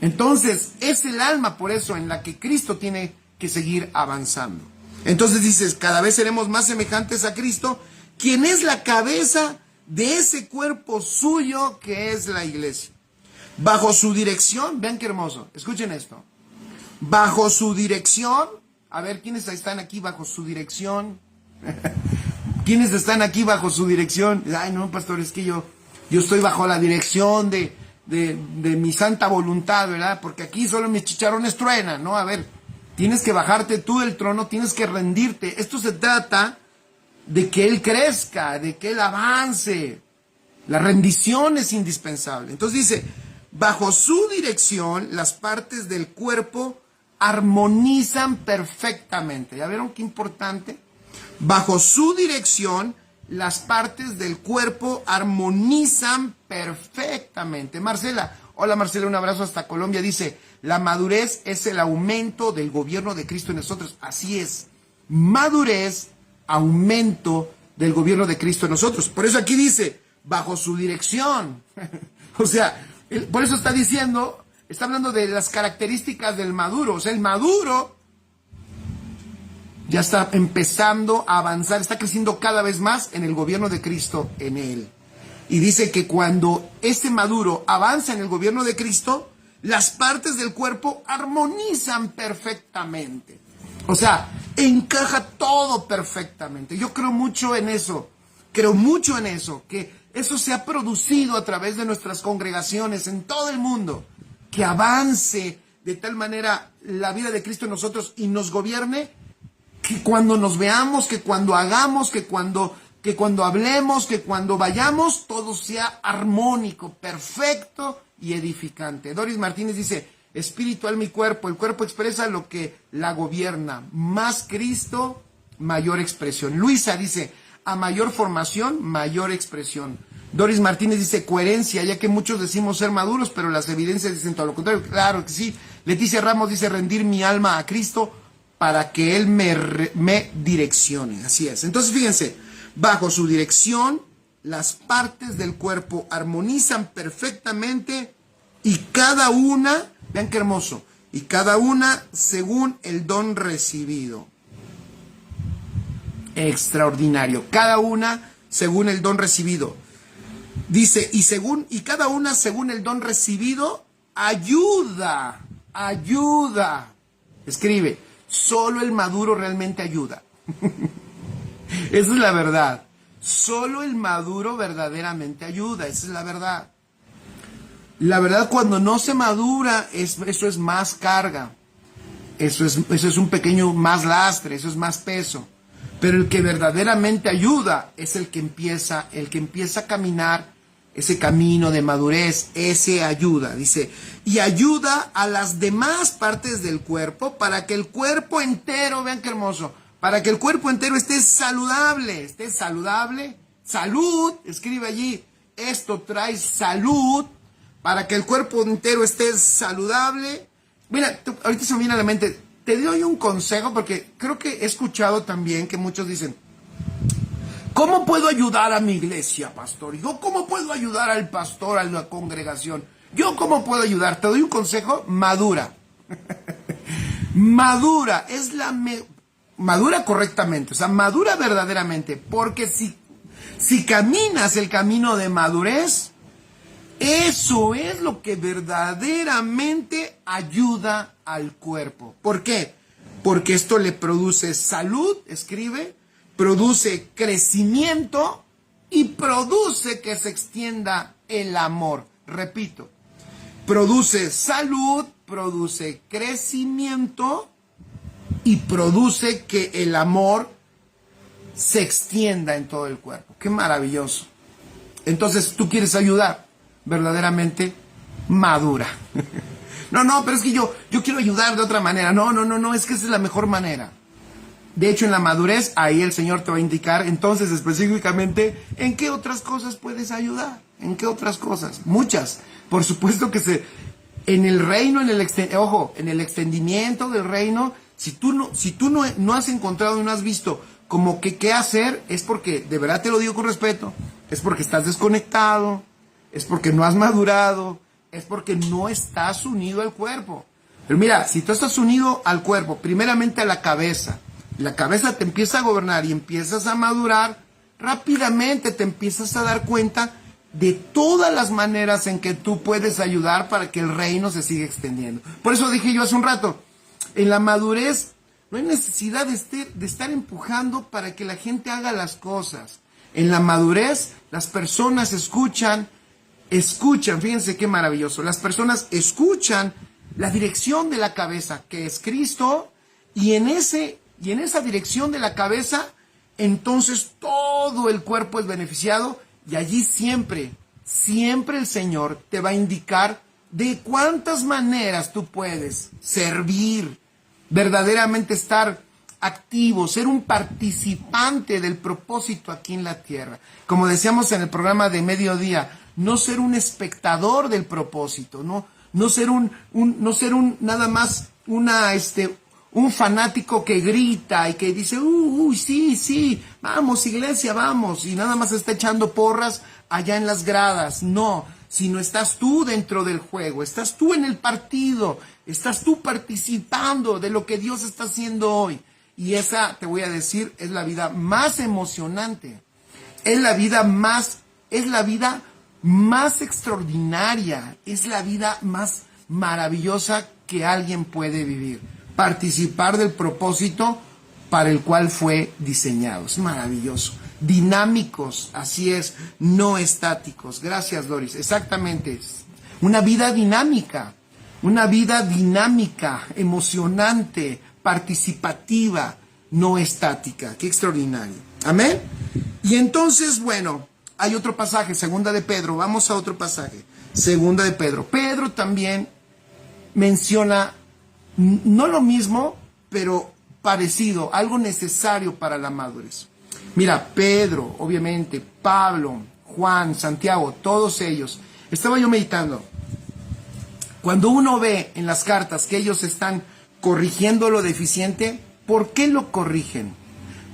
Entonces, es el alma, por eso, en la que Cristo tiene que seguir avanzando. Entonces dices, cada vez seremos más semejantes a Cristo, quien es la cabeza de ese cuerpo suyo que es la iglesia. Bajo su dirección, vean qué hermoso, escuchen esto. Bajo su dirección, a ver, ¿quiénes están aquí bajo su dirección? ¿Quiénes están aquí bajo su dirección? Ay, no, pastor, es que yo estoy bajo la dirección de mi santa voluntad, ¿verdad? Porque aquí solo mis chicharrones truenan, ¿no? A ver, tienes que bajarte tú del trono, tienes que rendirte. Esto se trata de que Él crezca, de que Él avance. La rendición es indispensable. Entonces dice, bajo su dirección, las partes del cuerpo armonizan perfectamente. ¿Ya vieron qué importante? Bajo su dirección, las partes del cuerpo armonizan perfectamente. Marcela, hola Marcela, un abrazo hasta Colombia. Dice, la madurez es el aumento del gobierno de Cristo en nosotros. Así es, madurez, aumento del gobierno de Cristo en nosotros. Por eso aquí dice, bajo su dirección. O sea, por eso está diciendo, está hablando de las características del maduro. O sea, el maduro ya está empezando a avanzar, está creciendo cada vez más en el gobierno de Cristo en él. Y dice que cuando ese maduro avanza en el gobierno de Cristo, las partes del cuerpo armonizan perfectamente. O sea, encaja todo perfectamente. Yo creo mucho en eso, que eso se ha producido a través de nuestras congregaciones en todo el mundo, que avance de tal manera la vida de Cristo en nosotros y nos gobierne, que cuando nos veamos, que cuando hagamos, que cuando hablemos, que cuando vayamos, todo sea armónico, perfecto y edificante. Doris Martínez dice, espíritu, alma y cuerpo. El cuerpo expresa lo que la gobierna. Más Cristo, mayor expresión. Luisa dice, a mayor formación, mayor expresión. Doris Martínez dice, coherencia, ya que muchos decimos ser maduros, pero las evidencias dicen todo lo contrario. Claro que sí. Leticia Ramos dice, rendir mi alma a Cristo para que Él me direccione. Así es. Entonces, fíjense, bajo su dirección, las partes del cuerpo armonizan perfectamente y cada una, vean qué hermoso, y cada una según el don recibido. Extraordinario. Cada una según el don recibido. Dice, y cada una según el don recibido, ayuda. Escribe, solo el maduro realmente ayuda. Esa es la verdad. Solo el maduro verdaderamente ayuda. Esa es la verdad. La verdad, cuando no se madura, eso es más carga. Eso es un pequeño más lastre, eso es más peso. Pero el que verdaderamente ayuda es el que empieza a caminar ese camino de madurez, ese ayuda, dice, y ayuda a las demás partes del cuerpo para que el cuerpo entero, vean qué hermoso, para que el cuerpo entero esté saludable, salud, escribe allí, esto trae salud, para que el cuerpo entero esté saludable. Mira, ahorita se me viene a la mente, te doy un consejo porque creo que he escuchado también que muchos dicen, ¿cómo puedo ayudar a mi iglesia, pastor? Yo, ¿cómo puedo ayudar al pastor, a la congregación? Yo, ¿cómo puedo ayudar? Te doy un consejo, madura. Madura, madura correctamente, o sea, madura verdaderamente, porque si caminas el camino de madurez, eso es lo que verdaderamente ayuda al cuerpo. ¿Por qué? Porque esto le produce salud, escribe, produce crecimiento y produce que se extienda el amor. Repito, produce salud, produce crecimiento y produce que el amor se extienda en todo el cuerpo. ¡Qué maravilloso! Entonces, tú quieres ayudar, verdaderamente madura. No, pero es que yo quiero ayudar de otra manera. No, es que esa es la mejor manera. De hecho, en la madurez, ahí el Señor te va a indicar, entonces, específicamente, en qué otras cosas puedes ayudar. ¿En qué otras cosas? Muchas. Por supuesto que en el reino, en el extendimiento del reino, si tú no has encontrado y no has visto como que qué hacer, es porque, de verdad te lo digo con respeto, es porque estás desconectado, es porque no has madurado, es porque no estás unido al cuerpo. Pero mira, si tú estás unido al cuerpo, primeramente a la cabeza te empieza a gobernar y empiezas a madurar, rápidamente te empiezas a dar cuenta de todas las maneras en que tú puedes ayudar para que el reino se siga extendiendo. Por eso dije yo hace un rato, en la madurez no hay necesidad de estar empujando para que la gente haga las cosas. En la madurez las personas escuchan, fíjense qué maravilloso, las personas escuchan la dirección de la cabeza, que es Cristo, y en esa dirección de la cabeza, entonces todo el cuerpo es beneficiado, y allí siempre el Señor te va a indicar de cuántas maneras tú puedes servir, verdaderamente estar activo, ser un participante del propósito aquí en la tierra. Como decíamos en el programa de mediodía, no ser un espectador del propósito, no ser nada más un fanático que grita y que dice, sí, vamos iglesia, vamos, y nada más está echando porras allá en las gradas. No, sino estás tú dentro del juego, estás tú en el partido, estás tú participando de lo que Dios está haciendo hoy. Y esa, te voy a decir, es la vida más emocionante, es la vida más extraordinaria, es la vida más maravillosa que alguien puede vivir. Participar del propósito para el cual fue diseñado. Es maravilloso. Dinámicos, así es, no estáticos. Gracias, Doris. Exactamente. Una vida dinámica, emocionante, participativa, no estática. Qué extraordinario. Amén. Y entonces, bueno, hay otro pasaje, Segunda de Pedro. Vamos a otro pasaje. Segunda de Pedro. Pedro también menciona no lo mismo, pero parecido, algo necesario para la madurez. Mira, Pedro, obviamente, Pablo, Juan, Santiago, todos ellos. Estaba yo meditando. Cuando uno ve en las cartas que ellos están corrigiendo lo deficiente, ¿por qué lo corrigen?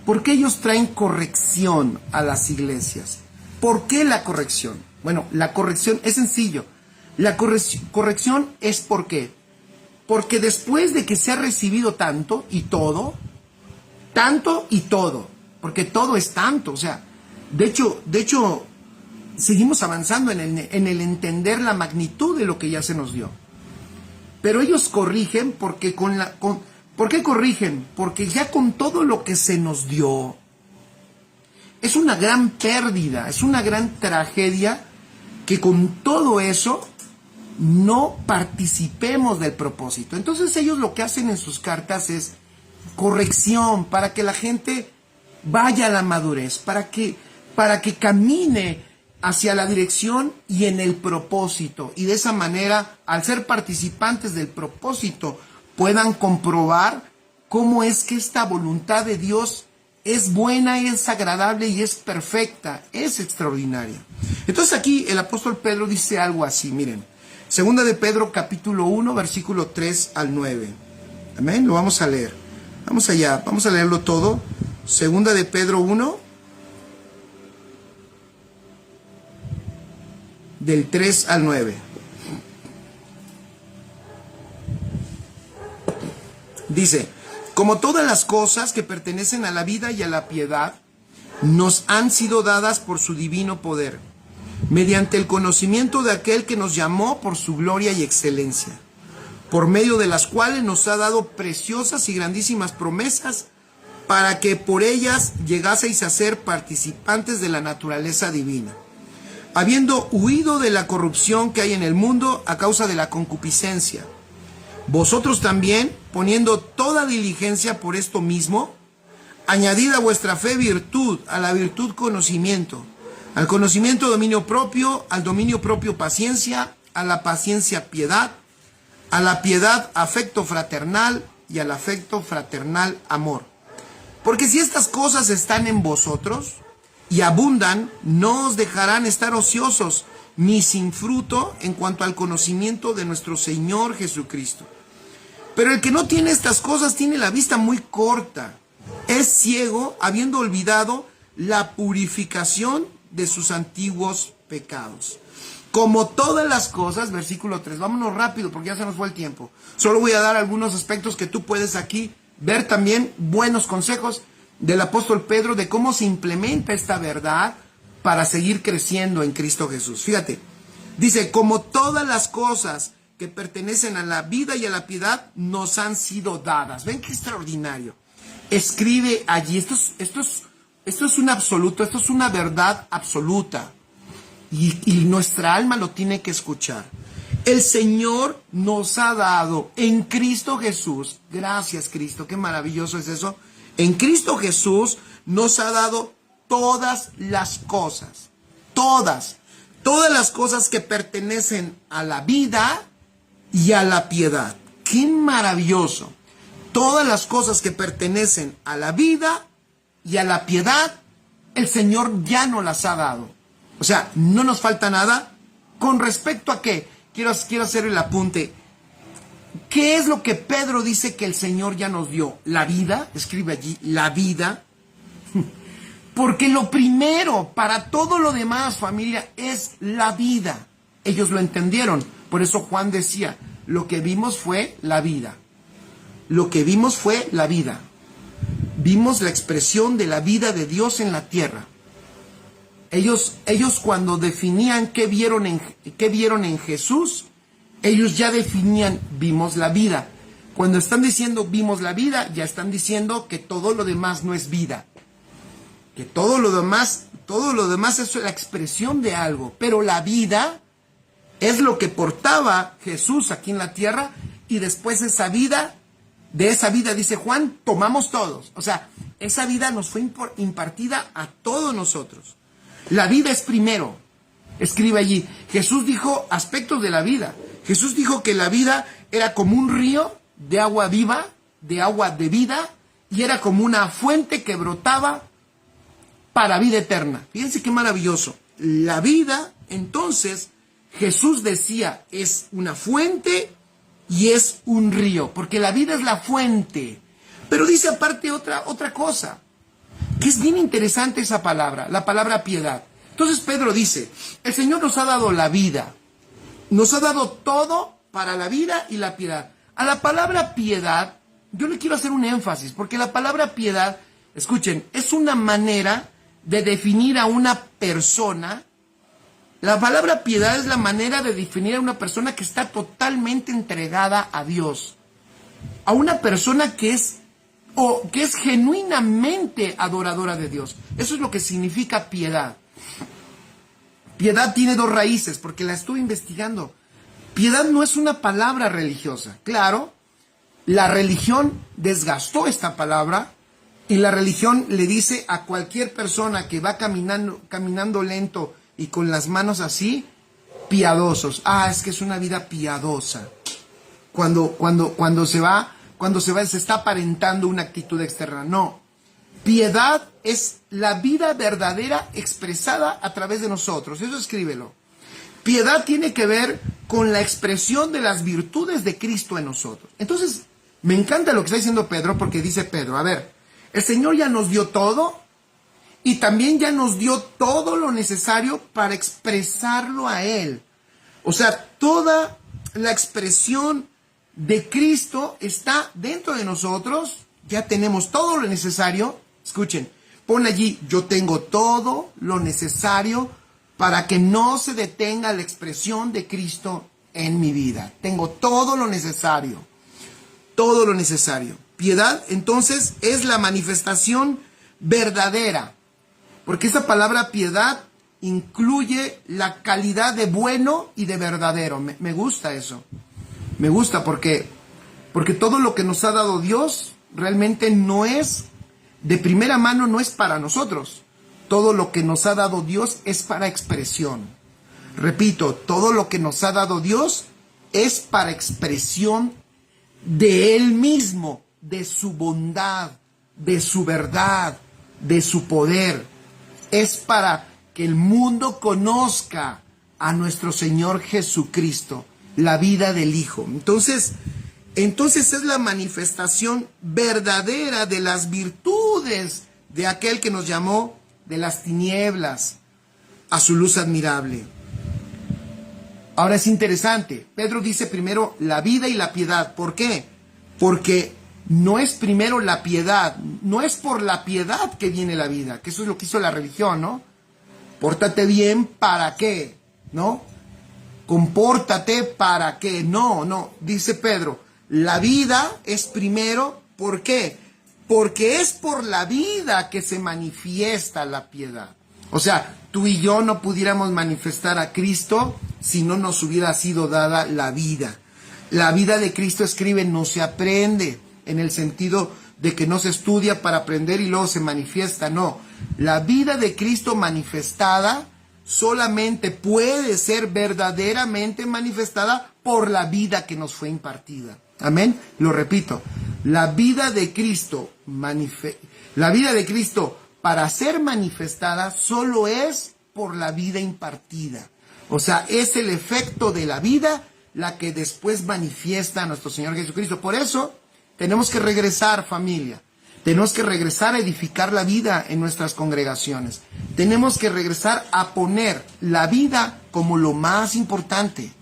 ¿Por qué ellos traen corrección a las iglesias? ¿Por qué la corrección? Bueno, la corrección es sencillo. La corrección es ¿por qué? Porque después de que se ha recibido tanto y todo, porque todo es tanto, o sea, de hecho, seguimos avanzando en el entender la magnitud de lo que ya se nos dio. Pero ellos corrigen porque ¿por qué corrigen? Porque ya con todo lo que se nos dio, es una gran pérdida, es una gran tragedia que con todo eso no participemos del propósito. Entonces ellos lo que hacen en sus cartas es corrección para que la gente vaya a la madurez, para que camine hacia la dirección y en el propósito. Y de esa manera, al ser participantes del propósito, puedan comprobar cómo es que esta voluntad de Dios es buena, es agradable y es perfecta, es extraordinaria. Entonces aquí el apóstol Pedro dice algo así, miren. Segunda de Pedro capítulo 1, versículo 3 al 9. Amén, lo vamos a leer. Vamos allá, vamos a leerlo todo. Segunda de Pedro 1, del 3 al 9. Dice, como todas las cosas que pertenecen a la vida y a la piedad, nos han sido dadas por su divino poder, mediante el conocimiento de aquel que nos llamó por su gloria y excelencia, por medio de las cuales nos ha dado preciosas y grandísimas promesas, para que por ellas llegaseis a ser participantes de la naturaleza divina, habiendo huido de la corrupción que hay en el mundo a causa de la concupiscencia. Vosotros también, poniendo toda diligencia por esto mismo, añadid a vuestra fe virtud, a la virtud conocimiento, al conocimiento dominio propio, al dominio propio paciencia, a la paciencia piedad, a la piedad afecto fraternal y al afecto fraternal amor. Porque si estas cosas están en vosotros y abundan, no os dejarán estar ociosos ni sin fruto en cuanto al conocimiento de nuestro Señor Jesucristo. Pero el que no tiene estas cosas tiene la vista muy corta, es ciego, habiendo olvidado la purificación de sus antiguos pecados. Como todas las cosas, versículo 3, vámonos rápido porque ya se nos fue el tiempo. Solo voy a dar algunos aspectos que tú puedes aquí ver también, buenos consejos del apóstol Pedro de cómo se implementa esta verdad para seguir creciendo en Cristo Jesús. Fíjate, dice, como todas las cosas que pertenecen a la vida y a la piedad nos han sido dadas. ¿Ven qué extraordinario? Escribe allí, esto es un absoluto, esto es una verdad absoluta. Y nuestra alma lo tiene que escuchar. El Señor nos ha dado en Cristo Jesús, gracias Cristo, qué maravilloso es eso. En Cristo Jesús nos ha dado todas las cosas, todas las cosas que pertenecen a la vida y a la piedad. ¡Qué maravilloso! Todas las cosas que pertenecen a la vida y a la piedad, el Señor ya nos las ha dado. O sea, no nos falta nada. ¿Con respecto a qué? Quiero hacer el apunte. ¿Qué es lo que Pedro dice que el Señor ya nos dio? La vida, escribe allí, la vida. Porque lo primero para todo lo demás, familia, es la vida. Ellos lo entendieron. Por eso Juan decía, lo que vimos fue la vida. Lo que vimos fue la vida. Vimos la expresión de la vida de Dios en la tierra. Ellos cuando definían qué vieron en Jesús, ellos ya definían, vimos la vida. Cuando están diciendo vimos la vida, ya están diciendo que todo lo demás no es vida. Que todo lo demás es la expresión de algo. Pero la vida es lo que portaba Jesús aquí en la tierra, y después de esa vida, dice Juan, tomamos todos. O sea, esa vida nos fue impartida a todos nosotros. La vida es primero. Escribe allí. Jesús dijo aspectos de la vida. Jesús dijo que la vida era como un río de agua viva, de agua de vida, y era como una fuente que brotaba para vida eterna. Fíjense qué maravilloso. La vida, entonces, Jesús decía, es una fuente y es un río, porque la vida es la fuente. Pero dice aparte otra cosa, que es bien interesante esa palabra, la palabra piedad. Entonces Pedro dice, el Señor nos ha dado la vida, nos ha dado todo para la vida y la piedad. A la palabra piedad, yo le quiero hacer un énfasis, porque la palabra piedad, escuchen, es una manera de definir a una persona. La palabra piedad es la manera de definir a una persona que está totalmente entregada a Dios. A una persona que es genuinamente adoradora de Dios. Eso es lo que significa piedad. Piedad tiene dos raíces, porque la estuve investigando. Piedad no es una palabra religiosa. Claro, la religión desgastó esta palabra, y la religión le dice a cualquier persona que va caminando lento y con las manos así, piadosos. Ah, es que es una vida piadosa. Cuando se está aparentando una actitud externa. No. Piedad es la vida verdadera expresada a través de nosotros. Eso escríbelo. Piedad tiene que ver con la expresión de las virtudes de Cristo en nosotros. Entonces, me encanta lo que está diciendo Pedro, porque dice Pedro, a ver, el Señor ya nos dio todo y también ya nos dio todo lo necesario para expresarlo a Él. O sea, toda la expresión de Cristo está dentro de nosotros, ya tenemos todo lo necesario. Escuchen, pon allí, yo tengo todo lo necesario para que no se detenga la expresión de Cristo en mi vida. Tengo todo lo necesario. Todo lo necesario. Piedad, entonces, es la manifestación verdadera. Porque esa palabra piedad incluye la calidad de bueno y de verdadero. Me gusta eso. Me gusta porque todo lo que nos ha dado Dios realmente no es, de primera mano, no es para nosotros. Todo lo que nos ha dado Dios es para expresión. Repito, todo lo que nos ha dado Dios es para expresión de Él mismo, de su bondad, de su verdad, de su poder. Es para que el mundo conozca a nuestro Señor Jesucristo, la vida del Hijo. Entonces es la manifestación verdadera de las virtudes de aquel que nos llamó de las tinieblas a su luz admirable. Ahora es interesante, Pedro dice primero la vida y la piedad. ¿Por qué? Porque no es primero la piedad, no es por la piedad que viene la vida, que eso es lo que hizo la religión, ¿no? Pórtate bien, ¿para qué? ¿No? Compórtate, ¿para qué? No, dice Pedro, la vida es primero, ¿por qué? Porque es por la vida que se manifiesta la piedad. O sea, tú y yo no pudiéramos manifestar a Cristo si no nos hubiera sido dada la vida. La vida de Cristo, escribe, no se aprende en el sentido de que no se estudia para aprender y luego se manifiesta. No, la vida de Cristo manifestada solamente puede ser verdaderamente manifestada por la vida que nos fue impartida. Amén. Lo repito, la vida de Cristo para ser manifestada solo es por la vida impartida. O sea, es el efecto de la vida la que después manifiesta a nuestro Señor Jesucristo. Por eso tenemos que regresar, familia. Tenemos que regresar a edificar la vida en nuestras congregaciones. Tenemos que regresar a poner la vida como lo más importante.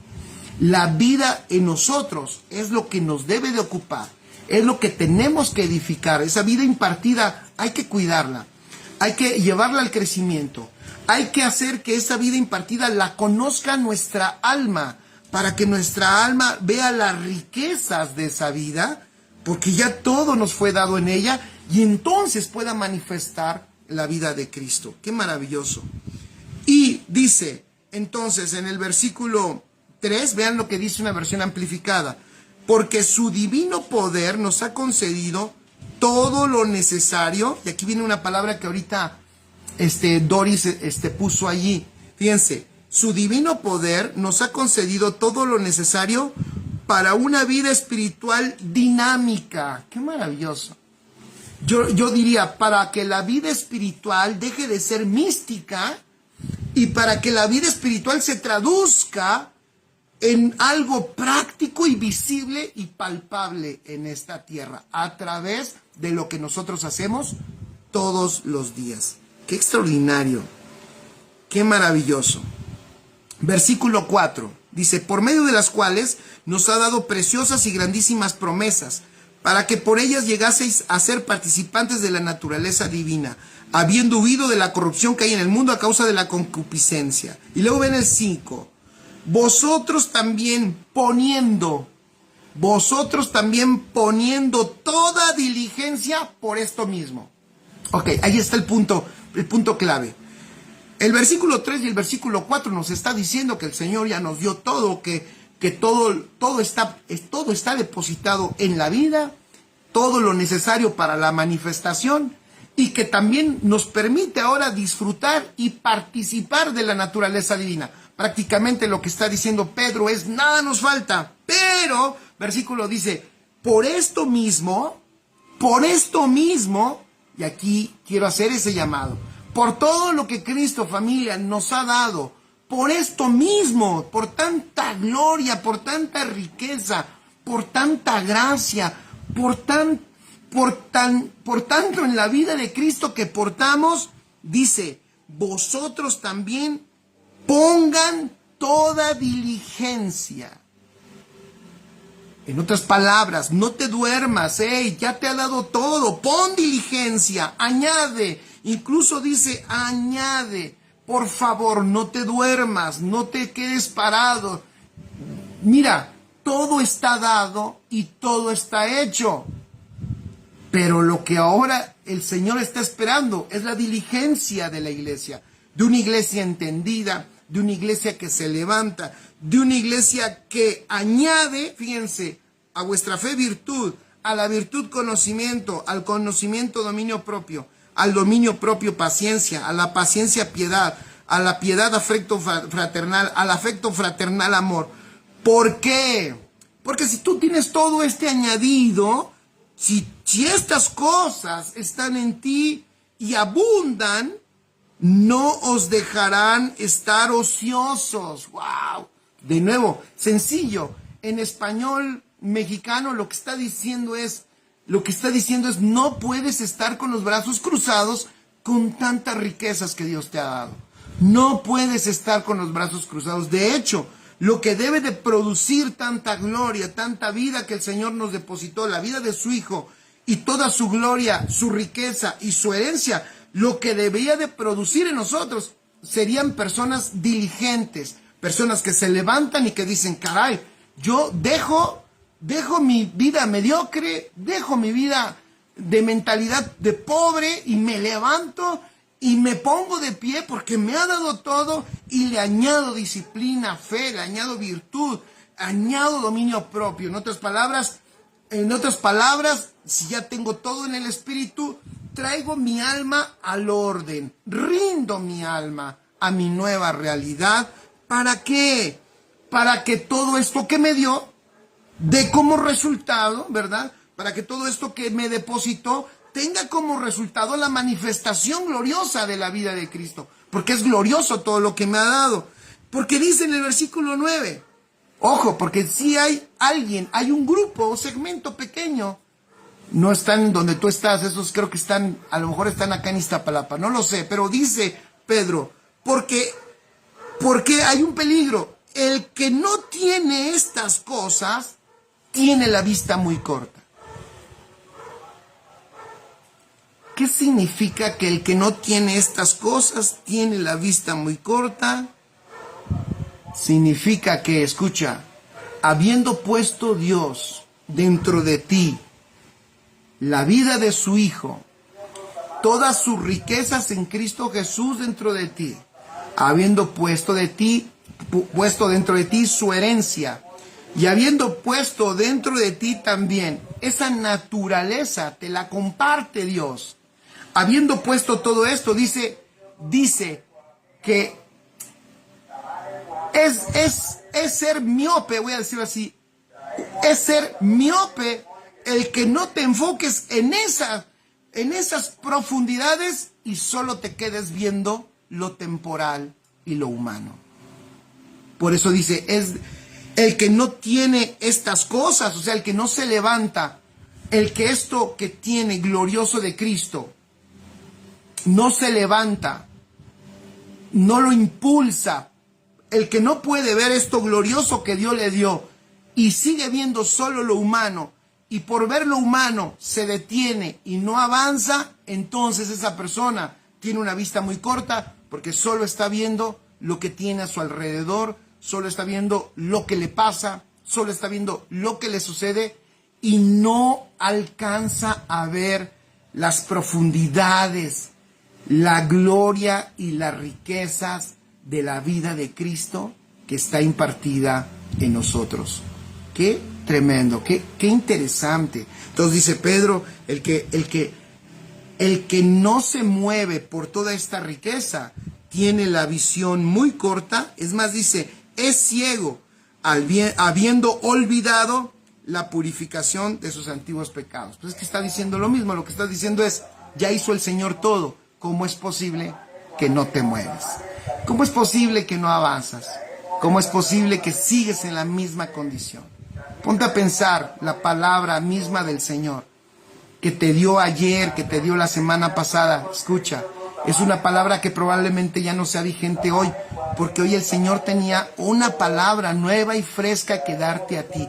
La vida en nosotros es lo que nos debe de ocupar. Es lo que tenemos que edificar. Esa vida impartida hay que cuidarla. Hay que llevarla al crecimiento. Hay que hacer que esa vida impartida la conozca nuestra alma, para que nuestra alma vea las riquezas de esa vida, porque ya todo nos fue dado en ella, y entonces pueda manifestar la vida de Cristo. ¡Qué maravilloso! Y dice, entonces, en el versículo 3, vean lo que dice una versión amplificada, porque su divino poder nos ha concedido todo lo necesario, y aquí viene una palabra que ahorita Doris puso allí, fíjense, su divino poder nos ha concedido todo lo necesario para una vida espiritual dinámica. ¡Qué maravilloso! Yo diría, para que la vida espiritual deje de ser mística y para que la vida espiritual se traduzca en algo práctico y visible y palpable en esta tierra, a través de lo que nosotros hacemos todos los días. ¡Qué extraordinario! ¡Qué maravilloso! Versículo 4 dice, por medio de las cuales nos ha dado preciosas y grandísimas promesas, para que por ellas llegaseis a ser participantes de la naturaleza divina, habiendo huido de la corrupción que hay en el mundo a causa de la concupiscencia. Y luego ven el 5, vosotros también poniendo toda diligencia por esto mismo. Ok, ahí está el punto clave. El versículo 3 y el versículo 4 nos está diciendo que el Señor ya nos dio todo, que todo está depositado en la vida, todo lo necesario para la manifestación, y que también nos permite ahora disfrutar y participar de la naturaleza divina. Prácticamente lo que está diciendo Pedro es, nada nos falta, pero, versículo dice, por esto mismo, y aquí quiero hacer ese llamado, por todo lo que Cristo, familia, nos ha dado, por esto mismo, por tanta gloria, por tanta riqueza, por tanta gracia, por tanto en la vida de Cristo que portamos, dice, vosotros también pongan toda diligencia. En otras palabras, no te duermas, ya te ha dado todo, pon diligencia, añade, incluso dice, añade, por favor, no te duermas, no te quedes parado. Mira, todo está dado y todo está hecho. Pero lo que ahora el Señor está esperando es la diligencia de la iglesia, de una iglesia entendida, de una iglesia que se levanta, de una iglesia que añade, fíjense, a vuestra fe virtud, a la virtud conocimiento, al conocimiento dominio propio, al dominio propio paciencia, a la paciencia piedad, a la piedad afecto fraternal, al afecto fraternal amor. ¿Por qué? Porque si tú tienes todo este añadido, si estas cosas están en ti y abundan, no os dejarán estar ociosos. ¡Wow! De nuevo, sencillo. En español mexicano lo que está diciendo es, no puedes estar con los brazos cruzados con tantas riquezas que Dios te ha dado. No puedes estar con los brazos cruzados. De hecho, lo que debe de producir tanta gloria, tanta vida que el Señor nos depositó, la vida de su Hijo y toda su gloria, su riqueza y su herencia, lo que debería de producir en nosotros serían personas diligentes, personas que se levantan y que dicen, caray, yo dejo mi vida mediocre, dejo mi vida de mentalidad de pobre y me levanto y me pongo de pie porque me ha dado todo y le añado disciplina, fe, le añado virtud, añado dominio propio. En otras palabras, si ya tengo todo en el espíritu, traigo mi alma al orden, rindo mi alma a mi nueva realidad. ¿Para qué? Para que todo esto que me dio dé como resultado, ¿verdad? Para que todo esto que me depositó tenga como resultado la manifestación gloriosa de la vida de Cristo. Porque es glorioso todo lo que me ha dado. Porque dice en el versículo 9, ojo, porque si hay alguien, hay un grupo o segmento pequeño, no están donde tú estás, esos creo que están, a lo mejor están acá en Iztapalapa, no lo sé, pero dice Pedro, porque hay un peligro. El que no tiene estas cosas, tiene la vista muy corta. ¿Qué significa que el que no tiene estas cosas tiene la vista muy corta? Significa que, escucha, habiendo puesto Dios dentro de ti la vida de su Hijo, todas sus riquezas en Cristo Jesús dentro de ti, habiendo puesto dentro de ti su herencia, y habiendo puesto dentro de ti también esa naturaleza, te la comparte Dios. Habiendo puesto todo esto, dice que es ser miope, voy a decirlo así, es ser miope el que no te enfoques en esas profundidades y solo te quedes viendo lo temporal y lo humano. Por eso dice, es el que no tiene estas cosas, o sea, el que no se levanta, el que esto que tiene glorioso de Cristo no se levanta, no lo impulsa, el que no puede ver esto glorioso que Dios le dio y sigue viendo solo lo humano y por ver lo humano se detiene y no avanza, entonces esa persona tiene una vista muy corta porque solo está viendo lo que tiene a su alrededor, solo está viendo lo que le pasa, solo está viendo lo que le sucede y no alcanza a ver las profundidades, la gloria y las riquezas de la vida de Cristo que está impartida en nosotros. Qué tremendo, qué interesante. Entonces dice Pedro, el que El que no se mueve por toda esta riqueza tiene la visión muy corta, es más, dice, es ciego, habiendo olvidado la purificación de sus antiguos pecados. Pues es que está diciendo lo mismo, lo que está diciendo es, ya hizo el Señor todo, ¿cómo es posible que no te mueves? ¿Cómo es posible que no avanzas? ¿Cómo es posible que sigues en la misma condición? Ponte a pensar la palabra misma del Señor, que te dio ayer, que te dio la semana pasada. Escucha, es una palabra que probablemente ya no sea vigente hoy, porque hoy el Señor tenía una palabra nueva y fresca que darte a ti,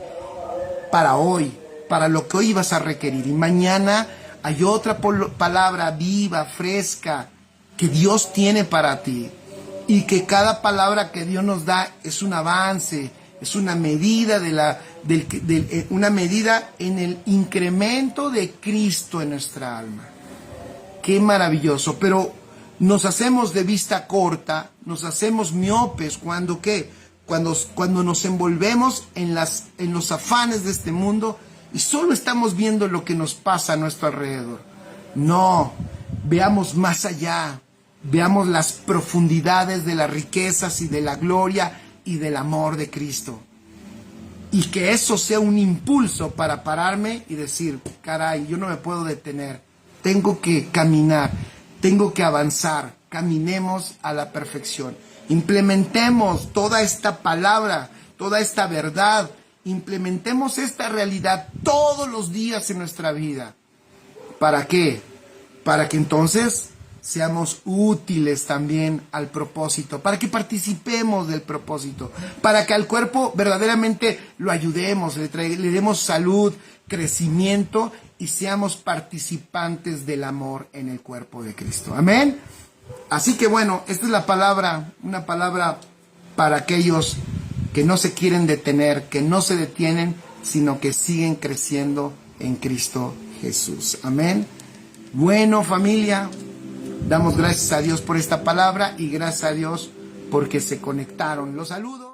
para hoy, para lo que hoy ibas a requerir. Y mañana hay otra palabra viva, fresca, que Dios tiene para ti. Y que cada palabra que Dios nos da es un avance, es una medida una medida en el incremento de Cristo en nuestra alma. Qué maravilloso. Pero nos hacemos de vista corta, nos hacemos miopes cuando nos envolvemos en los afanes de este mundo y solo estamos viendo lo que nos pasa a nuestro alrededor. No, veamos más allá, veamos las profundidades de las riquezas y de la gloria y del amor de Cristo. Y que eso sea un impulso para pararme y decir, caray, yo no me puedo detener, tengo que caminar, tengo que avanzar, caminemos a la perfección. Implementemos toda esta palabra, toda esta verdad, implementemos esta realidad todos los días en nuestra vida. ¿Para qué? Para que entonces seamos útiles también al propósito, para que participemos del propósito, para que al cuerpo verdaderamente lo ayudemos, le demos salud, crecimiento y seamos participantes del amor en el cuerpo de Cristo. Amén. Así que bueno, esta es la palabra, una palabra para aquellos que no se quieren detener, que no se detienen, sino que siguen creciendo en Cristo Jesús. Amén. Bueno, familia, damos gracias a Dios por esta palabra y gracias a Dios porque se conectaron. Los saludo.